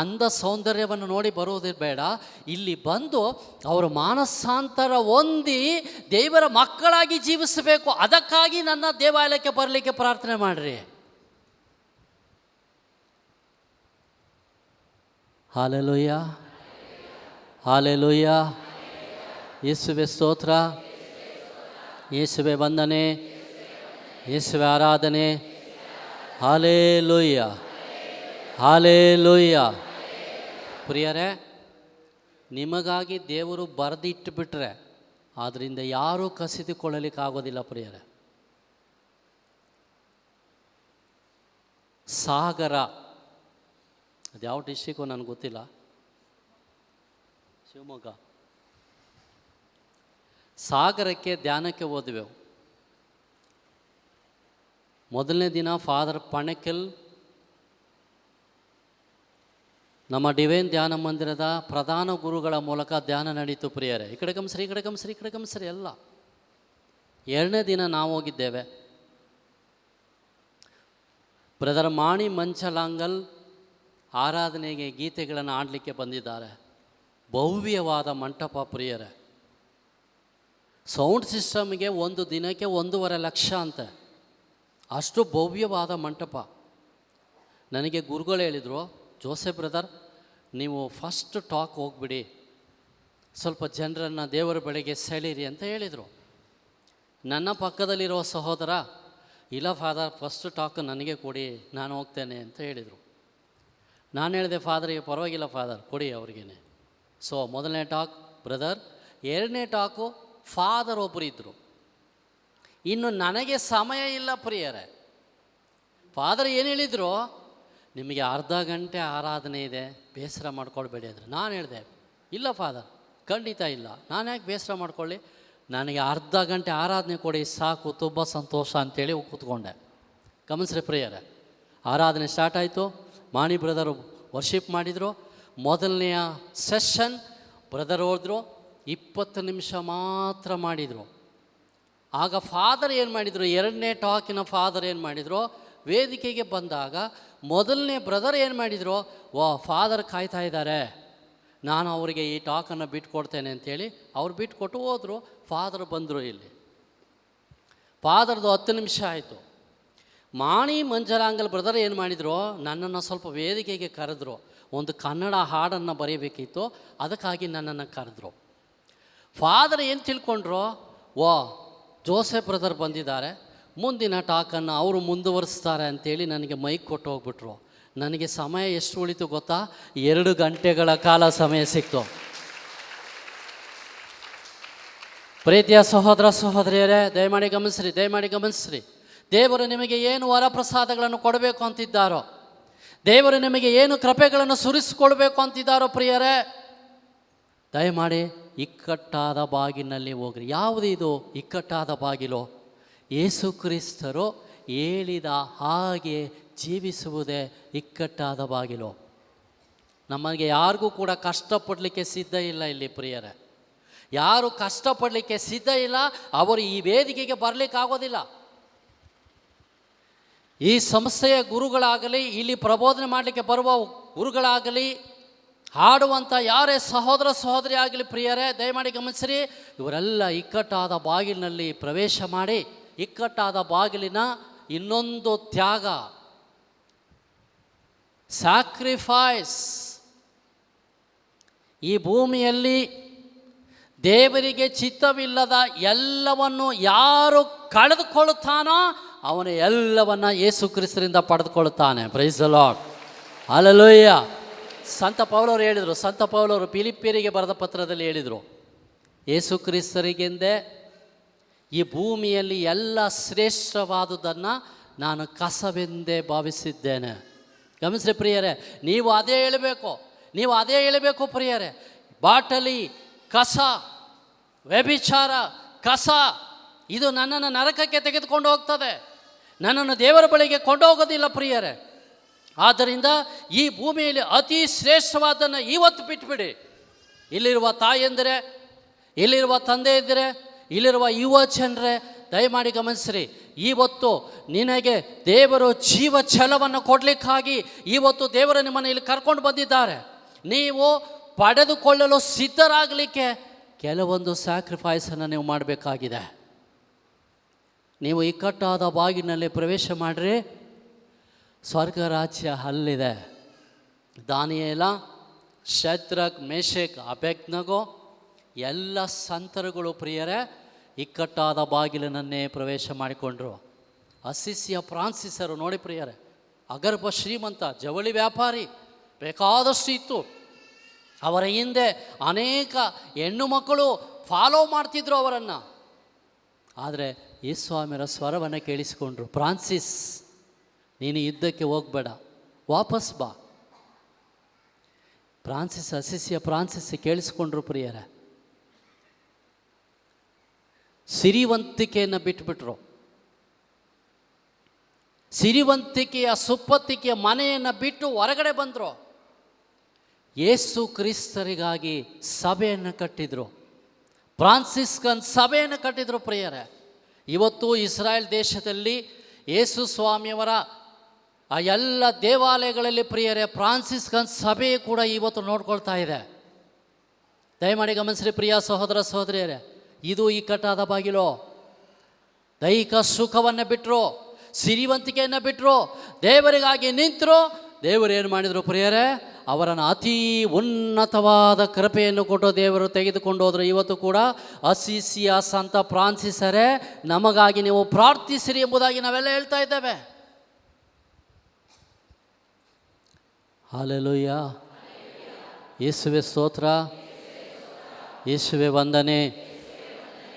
ಅಂದ ಸೌಂದರ್ಯವನ್ನು ನೋಡಿ ಬರುವುದು ಬೇಡ, ಇಲ್ಲಿ ಬಂದು ಅವರು ಮಾನಸಾಂತರ ಹೊಂದಿ ದೇವರ ಮಕ್ಕಳಾಗಿ ಜೀವಿಸಬೇಕು. ಅದಕ್ಕಾಗಿ ನನ್ನ ದೇವಾಲಯಕ್ಕೆ ಬರಲಿಕ್ಕೆ ಪ್ರಾರ್ಥನೆ ಮಾಡಿರಿ. Hallelujah, hallelujah. ಯೇಸುವೆ ಸ್ತೋತ್ರ, ಯೇಸುವೆ ವಂದನೆ, ಯೇಸುವೆ ಆರಾಧನೆ. Hallelujah, hallelujah. ಪ್ರಿಯರೇ, ನಿಮಗಾಗಿ ದೇವರು ಬರೆದಿಟ್ಟುಬಿಟ್ರೆ ಆದ್ದರಿಂದ ಯಾರೂ ಕಸಿದುಕೊಳ್ಳಲಿಕ್ಕಾಗೋದಿಲ್ಲ ಪ್ರಿಯರೇ. ಸಾಗರ, ಅದು ಯಾವ ಡಿಸ್ಟ್ರಿಕ್ಕು ನನಗೆ ಗೊತ್ತಿಲ್ಲ, ಶಿವಮೊಗ್ಗ. ಸಾಗರಕ್ಕೆ ಧ್ಯಾನಕ್ಕೆ ಹೋದ್ವೆವು. ಮೊದಲನೇ ದಿನ ಫಾದರ್ ಪಣೆಕೆಲ್ ನಮ್ಮ ಡಿವೈನ್ ಧ್ಯಾನ ಮಂದಿರದ ಪ್ರಧಾನ ಗುರುಗಳ ಮೂಲಕ ಧ್ಯಾನ ನಡೀತು ಪ್ರಿಯರೇ. ಈ ಕಡೆ ಗಮನಿಸ್ರಿ, ಈ ಕಡೆ ಗಮನಿಸ್ರಿ, ಈ ಕಡೆ ಗಮನಿಸ್ರಿ ಎಲ್ಲ. ಎರಡನೇ ದಿನ ನಾವು ಹೋಗಿದ್ದೇವೆ. ಬ್ರದರ್ ಮಾಣಿ ಮಂಚಲಾಂಗಲ್ ಆರಾಧನೆಗೆ ಗೀತೆಗಳನ್ನು ಆಡಲಿಕ್ಕೆ ಬಂದಿದ್ದಾರೆ. ಭವ್ಯವಾದ ಮಂಟಪ ಪ್ರಿಯರೇ. ಸೌಂಡ್ ಸಿಸ್ಟಮ್ಗೆ ಒಂದು ದಿನಕ್ಕೆ 1.5 ಲಕ್ಷ ಅಂತೆ. ಅಷ್ಟು ಭವ್ಯವಾದ ಮಂಟಪ. ನನಗೆ ಗುರುಗಳು ಹೇಳಿದರು, ಜೋಸೆಫ್ ಬ್ರದರ್, ನೀವು ಫಸ್ಟ್ ಟಾಕ್ ಹೋಗ್ಬಿಡಿ, ಸ್ವಲ್ಪ ಜನರನ್ನು ದೇವರ ಬಳಿಗೆ ಸೆಳೀರಿ ಅಂತ ಹೇಳಿದರು. ನನ್ನ ಪಕ್ಕದಲ್ಲಿರೋ ಸಹೋದರ, ಇಲ್ಲ ಫಾದರ್, ಫಸ್ಟ್ ಟಾಕ್ ನನಗೆ ಕೊಡಿ, ನಾನು ಹೋಗ್ತೇನೆ ಅಂತ ಹೇಳಿದರು. ನಾನು ಹೇಳಿದೆ, ಫಾದರಿಗೆ ಪರವಾಗಿಲ್ಲ ಫಾದರ್, ಕೊಡಿ ಅವ್ರಿಗೇನೆ. ಸೊ ಮೊದಲನೇ ಟಾಕ್ ಬ್ರದರ್, ಎರಡನೇ ಟಾಕು ಫಾದರ್ ಒಬ್ಬರು ಇದ್ದರು. ಇನ್ನು ನನಗೆ ಸಮಯ ಇಲ್ಲ ಪ್ರಿಯರೇ. ಫಾದರ್ ಏನು ಹೇಳಿದರು, ನಿಮಗೆ ಅರ್ಧ ಗಂಟೆ ಆರಾಧನೆ ಇದೆ, ಬೇಸರ ಮಾಡ್ಕೊಳ್ಬೇಡಿ ಅಂದರೆ. ನಾನು ಹೇಳಿದೆ, ಇಲ್ಲ ಫಾದರ್, ಖಂಡಿತ ಇಲ್ಲ, ನಾನು ಯಾಕೆ ಬೇಸರ ಮಾಡ್ಕೊಳ್ಳಿ, ನನಗೆ ಅರ್ಧ ಗಂಟೆ ಆರಾಧನೆ ಕೊಡಿ ಸಾಕು, ತುಂಬ ಸಂತೋಷ ಅಂತೇಳಿ ಕೂತ್ಕೊಂಡೆ. ಗಮನಿಸ್ರಿ ಪ್ರಿಯರೇ, ಆರಾಧನೆ ಸ್ಟಾರ್ಟ್ ಆಯಿತು. ಮಾಣಿ ಬ್ರದರು ವರ್ಷಿಪ್ ಮಾಡಿದರು. ಮೊದಲನೆಯ ಸೆಷನ್ ಬ್ರದರ್ ಹೋದರು, 20 ನಿಮಿಷ ಮಾತ್ರ ಮಾಡಿದರು. ಆಗ ಫಾದರ್ ಏನು ಮಾಡಿದರು, ಎರಡನೇ ಟಾಕಿನ ಫಾದರ್ ಏನು ಮಾಡಿದರು, ವೇದಿಕೆಗೆ ಬಂದಾಗ ಮೊದಲನೇ ಬ್ರದರ್ ಏನು ಮಾಡಿದರು, ಫಾದರ್ ಕಾಯ್ತಾ ಇದ್ದಾರೆ, ನಾನು ಅವರಿಗೆ ಈ ಟಾಕನ್ನು ಬಿಟ್ಕೊಡ್ತೇನೆ ಅಂಥೇಳಿ ಅವ್ರು ಬಿಟ್ಕೊಟ್ಟು ಹೋದರು. ಫಾದರ್ ಬಂದರು. ಇಲ್ಲಿ ಫಾದರ್ದು 10 ನಿಮಿಷ ಆಯಿತು. ಮಾಣಿ ಮಂಜರಾಂಗಲ್ ಬ್ರದರ್ ಏನು ಮಾಡಿದರು, ನನ್ನನ್ನು ಸ್ವಲ್ಪ ವೇದಿಕೆಗೆ ಕರೆದ್ರು. ಒಂದು ಕನ್ನಡ ಹಾಡನ್ನು ಬರೀಬೇಕಿತ್ತು, ಅದಕ್ಕಾಗಿ ನನ್ನನ್ನು ಕರೆದ್ರು. ಫಾದರ್ ಏನು ತಿಳ್ಕೊಂಡ್ರು, ಜೋಸೆಫ್ ಬ್ರದರ್ ಬಂದಿದ್ದಾರೆ, ಮುಂದಿನ ಟಾಕನ್ನು ಅವರು ಮುಂದುವರಿಸ್ತಾರೆ ಅಂಥೇಳಿ ನನಗೆ ಮೈಕ್ ಕೊಟ್ಟು ಹೋಗ್ಬಿಟ್ರು. ನನಗೆ ಸಮಯ ಎಷ್ಟು ಉಳಿತು ಗೊತ್ತಾ, 2 ಗಂಟೆಗಳ ಕಾಲ ಸಮಯ ಸಿಕ್ತು. ಪ್ರೀತಿಯ ಸಹೋದರ ಸಹೋದರಿಯರೇ, ದಯಮಾಡಿ ಗಮನಿಸ್ರಿ. ದೇವರು ನಿಮಗೆ ಏನು ವರಪ್ರಸಾದಗಳನ್ನು ಕೊಡಬೇಕು ಅಂತಿದ್ದಾರೋ, ದೇವರು ನಿಮಗೆ ಏನು ಕೃಪೆಗಳನ್ನು ಸುರಿಸಿಕೊಳ್ಬೇಕು ಅಂತಿದ್ದಾರೋ ಪ್ರಿಯರೇ, ದಯಮಾಡಿ ಇಕ್ಕಟ್ಟಾದ ಬಾಗಿಲಿನಲ್ಲಿ ಹೋಗ್ರಿ. ಯಾವುದು ಇದು ಇಕ್ಕಟ್ಟಾದ ಬಾಗಿಲು? ಯೇಸು ಕ್ರಿಸ್ತರು ಹೇಳಿದ ಹಾಗೆ ಜೀವಿಸುವುದೇ ಇಕ್ಕಟ್ಟಾದ ಬಾಗಿಲು. ನಮಗೆ ಯಾರಿಗೂ ಕೂಡ ಕಷ್ಟಪಡಲಿಕ್ಕೆ ಸಿದ್ಧ ಇಲ್ಲ ಇಲ್ಲಿ ಪ್ರಿಯರೇ. ಯಾರು ಕಷ್ಟಪಡಲಿಕ್ಕೆ ಸಿದ್ಧ ಇಲ್ಲ ಅವರು ಈ ವೇದಿಕೆಗೆ ಬರಲಿಕ್ಕಾಗೋದಿಲ್ಲ. ಈ ಸಂಸ್ಥೆಯ ಗುರುಗಳಾಗಲಿ, ಇಲ್ಲಿ ಪ್ರಬೋಧನೆ ಮಾಡಲಿಕ್ಕೆ ಬರುವ ಗುರುಗಳಾಗಲಿ, ಹಾಡುವಂಥ ಯಾರೇ ಸಹೋದರ ಸಹೋದರಿ ಆಗಲಿ ಪ್ರಿಯರೇ, ದಯಮಾಡಿ ಗಮನಿಸಿರಿ, ಇವರೆಲ್ಲ ಇಕ್ಕಟ್ಟಾದ ಬಾಗಿಲಿನಲ್ಲಿ ಪ್ರವೇಶ ಮಾಡಿ, ಇಕ್ಕಟ್ಟಾದ ಬಾಗಿಲಿನ ಇನ್ನೊಂದು ತ್ಯಾಗ, ಸ್ಯಾಕ್ರಿಫೈಸ್, ಈ ಭೂಮಿಯಲ್ಲಿ ದೇವರಿಗೆ ಚಿತ್ತವಿಲ್ಲದ ಎಲ್ಲವನ್ನು ಯಾರು ಕಳೆದುಕೊಳ್ಳುತ್ತಾನೋ ಅವನು ಎಲ್ಲವನ್ನ ಯೇಸು ಕ್ರಿಸ್ತರಿಂದ ಪಡೆದುಕೊಳ್ಳುತ್ತಾನೆ. Praise the Lord, hallelujah. ಸಂತ ಪೌಲವರು ಹೇಳಿದರು, ಸಂತ ಪೌಲವರು ಫಿಲಿಪ್ಪಿಯರಿಗೆ ಬರೆದ ಪತ್ರದಲ್ಲಿ ಹೇಳಿದರು, ಯೇಸು ಕ್ರಿಸ್ತರಿಗೆಂದೇ ಈ ಭೂಮಿಯಲ್ಲಿ ಎಲ್ಲ ಶ್ರೇಷ್ಠವಾದುದನ್ನು ನಾನು ಕಸವೆಂದೇ ಭಾವಿಸಿದ್ದೇನೆ. ಗಮನಿಸಿ ಪ್ರಿಯರೇ, ನೀವು ಅದೇ ಹೇಳಬೇಕು ಪ್ರಿಯರೇ. ಬಾಟಲಿ ಕಸ, ವ್ಯಭಿಚಾರ ಕಸ, ಇದು ನನ್ನನ್ನು ನರಕಕ್ಕೆ ತೆಗೆದುಕೊಂಡು ಹೋಗ್ತದೆ, ನನ್ನನ್ನು ದೇವರ ಬಳಿಗೆ ಕೊಂಡೋಗೋದಿಲ್ಲ ಪ್ರಿಯರೇ. ಆದ್ದರಿಂದ ಈ ಭೂಮಿಯಲ್ಲಿ ಅತಿ ಶ್ರೇಷ್ಠವಾದನ್ನು ಇವತ್ತು ಬಿಟ್ಟುಬಿಡಿ. ಇಲ್ಲಿರುವ ತಾಯಂದಿರೇ, ಇಲ್ಲಿರುವ ತಂದೆಯಂದಿರೇ, ಇಲ್ಲಿರುವ ಯುವ ಜನರೇ, ದಯಮಾಡಿ ಗಮನಿಸ್ರಿ. ಇವತ್ತು ನಿನಗೆ ದೇವರು ಜೀವ ಛಲವನ್ನು ಕೊಡಲಿಕ್ಕಾಗಿ ಇವತ್ತು ದೇವರು ನಿಮ್ಮನ್ನು ಇಲ್ಲಿ ಕರ್ಕೊಂಡು ಬಂದಿದ್ದಾರೆ. ನೀವು ಪಡೆದುಕೊಳ್ಳಲು ಸಿದ್ಧರಾಗಲಿಕ್ಕೆ ಕೆಲವೊಂದು ಸ್ಯಾಕ್ರಿಫೈಸನ್ನು ನೀವು ಮಾಡಬೇಕಾಗಿದೆ. ನೀವು ಇಕ್ಕಟ್ಟಾದ ಬಾಗಿಲಿನಲ್ಲಿ ಪ್ರವೇಶ ಮಾಡಿರಿ, ಸ್ವರ್ಗ ರಾಜ್ಯ ಅಲ್ಲಿದೆ. ದಾನಿಯೇಲ, ಶದ್ರಕ್, ಮೇಷಕ್, ಅಬೇದ್ನೆಗೋ ಎಲ್ಲ ಸಂತರುಗಳು ಪ್ರಿಯರೇ ಇಕ್ಕಟ್ಟಾದ ಬಾಗಿಲಿನನ್ನೇ ಪ್ರವೇಶ ಮಾಡಿಕೊಂಡ್ರು. ಅಸಿಸಿಯ ಫ್ರಾನ್ಸಿಸರು ನೋಡಿ ಪ್ರಿಯರೇ, ಅಗರ್ಭ ಶ್ರೀಮಂತ, ಜವಳಿ ವ್ಯಾಪಾರಿ, ಬೇಕಾದಷ್ಟು ಇತ್ತು. ಅವರ ಹಿಂದೆ ಅನೇಕ ಹೆಣ್ಣು ಮಕ್ಕಳು ಫಾಲೋ ಮಾಡ್ತಿದ್ರು ಅವರನ್ನು. ಆದರೆ ಯೇಸುಸ್ವಾಮಿಯರ ಸ್ವರವನ್ನು ಕೇಳಿಸಿಕೊಂಡ್ರು, ಫ್ರಾನ್ಸಿಸ್ ನೀನು ಯುದ್ಧಕ್ಕೆ ಹೋಗಬೇಡ, ವಾಪಸ್ ಬಾ. ಫ್ರಾನ್ಸಿಸ್, ಅಸಿಸಿಯ ಫ್ರಾನ್ಸಿಸ್ ಕೇಳಿಸ್ಕೊಂಡ್ರು ಪ್ರಿಯರೇ. ಸಿರಿವಂತಿಕೆಯನ್ನು ಬಿಟ್ಟುಬಿಟ್ರು. ಸಿರಿವಂತಿಕೆಯ ಸುಪ್ಪತ್ತಿಕೆಯ ಮನೆಯನ್ನು ಬಿಟ್ಟು ಹೊರಗಡೆ ಬಂದರು. ಯೇಸು ಕ್ರಿಸ್ತರಿಗಾಗಿ ಸಭೆಯನ್ನು ಕಟ್ಟಿದರು. ಫ್ರಾನ್ಸಿಸ್ಕನ್ ಸಭೆಯನ್ನು ಕಟ್ಟಿದರು ಪ್ರಿಯರೇ. ಇವತ್ತು ಇಸ್ರಾಯೇಲ್ ದೇಶದಲ್ಲಿ ಯೇಸು ಸ್ವಾಮಿಯವರ ಆ ಎಲ್ಲ ದೇವಾಲಯಗಳಲ್ಲಿ ಪ್ರಿಯರೇ ಫ್ರಾನ್ಸಿಸ್ಕನ್ ಸಭೆ ಕೂಡ ಇವತ್ತು ನೋಡ್ಕೊಳ್ತಾ ಇದೆ. ದಯಮಾಡಿ ಗಮನಿಸ್ರಿ ಪ್ರಿಯ ಸಹೋದರ ಸಹೋದರಿಯರೇ, ಇದು ಇಕ್ಕಟ್ಟಾದ ಬಾಗಿಲು. ದೈಹಿಕ ಸುಖವನ್ನು ಬಿಟ್ಟರು, ಸಿರಿವಂತಿಕೆಯನ್ನು ಬಿಟ್ಟರು, ದೇವರಿಗಾಗಿ ನಿಂತರು. ದೇವರು ಏನು ಮಾಡಿದರು ಪ್ರಿಯರೇ? ಅವರನ್ನು ಅತೀ ಉನ್ನತವಾದ ಕೃಪೆಯನ್ನು ಕೊಟ್ಟು ದೇವರು ತೆಗೆದುಕೊಂಡು ಹೋದರು. ಇವತ್ತು ಕೂಡ ಅಸಿಸಿಯ ಸಂತ ಫ್ರಾನ್ಸಿಸರೇ, ನಮಗಾಗಿ ನೀವು ಪ್ರಾರ್ಥಿಸಿರಿ ಎಂಬುದಾಗಿ ನಾವೆಲ್ಲ ಹೇಳ್ತಾ ಇದ್ದೇವೆ. ಹಲ್ಲೆಲೂಯಾ. ಯೇಸುವೆ ಸ್ತೋತ್ರ, ಯೇಸುವೆ ವಂದನೆ,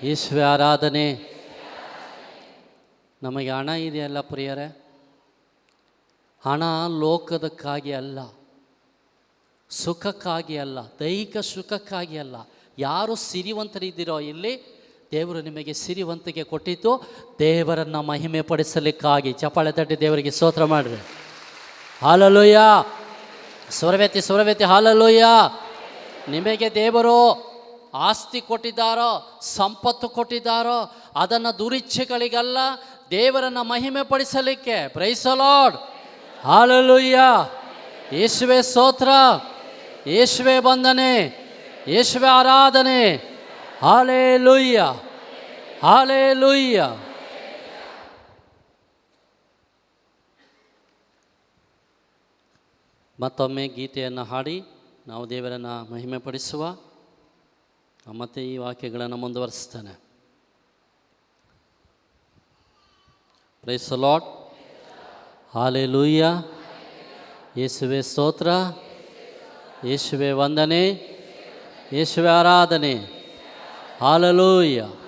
ಯೇಸುವೆ ಆರಾಧನೆ. ನಮಗೆ ಹಣ ಇದೆಯಲ್ಲ ಪ್ರಿಯರೇ, ಹಣ ಲೋಕದಕ್ಕಾಗಿ ಅಲ್ಲ, ಸುಖಕ್ಕಾಗಿ ಅಲ್ಲ, ದೈಹಿಕ ಸುಖಕ್ಕಾಗಿ ಅಲ್ಲ. ಯಾರು ಸಿರಿವಂತರಿದ್ದೀರೋ ಇಲ್ಲಿ, ದೇವರು ನಿಮಗೆ ಸಿರಿವಂತಿಕೆ ಕೊಟ್ಟಿದ್ದು ದೇವರನ್ನು ಮಹಿಮೆ ಪಡಿಸಲಿಕ್ಕಾಗಿ. ಚಪ್ಪಾಳೆ ತಟ್ಟಿ ದೇವರಿಗೆ ಸ್ತೋತ್ರ ಮಾಡಿರಿ. ಹಲ್ಲೆಲೂಯಾ. ಸ್ವರವೆತ್ತಿ ಹಲ್ಲೆಲೂಯಾ. ನಿಮಗೆ ದೇವರು ಆಸ್ತಿ ಕೊಟ್ಟಿದ್ದಾರೋ, ಸಂಪತ್ತು ಕೊಟ್ಟಿದ್ದಾರೋ, ಅದನ್ನು ದುರಿಚ್ಛೆಗಳಿಗಲ್ಲ, ದೇವರನ್ನು ಮಹಿಮೆ ಪಡಿಸಲಿಕ್ಕೆ. Praise the Lord. ಹಲ್ಲೆಲೂಯಾ. ಯೇಸುವೆ ಸ್ತೋತ್ರ, ಯೇಸುವೆ ವಂದನೆ, ಯೇಸುವೆ ಆರಾಧನೆ. Hallelujah, hallelujah. ಮತ್ತೊಮ್ಮೆ ಗೀತೆಯನ್ನು ಹಾಡಿ ನಾವು ದೇವರನ್ನು ಮಹಿಮೆ ಪಡಿಸುವ. ಮತ್ತೆ ಈ ವಾಕ್ಯಗಳನ್ನು ಮುಂದುವರಿಸ್ತಾನೆ. Praise the Lord. ಹಲ್ಲೆಲೂಯಾ. ಯೇಸುವೆ ಸ್ತೋತ್ರ, ಯೇಸುವೆ ವಂದನೆ, ಯೇಸುವೆ ಆರಾಧನೆ. ಹಲ್ಲೆಲೂಯಾ.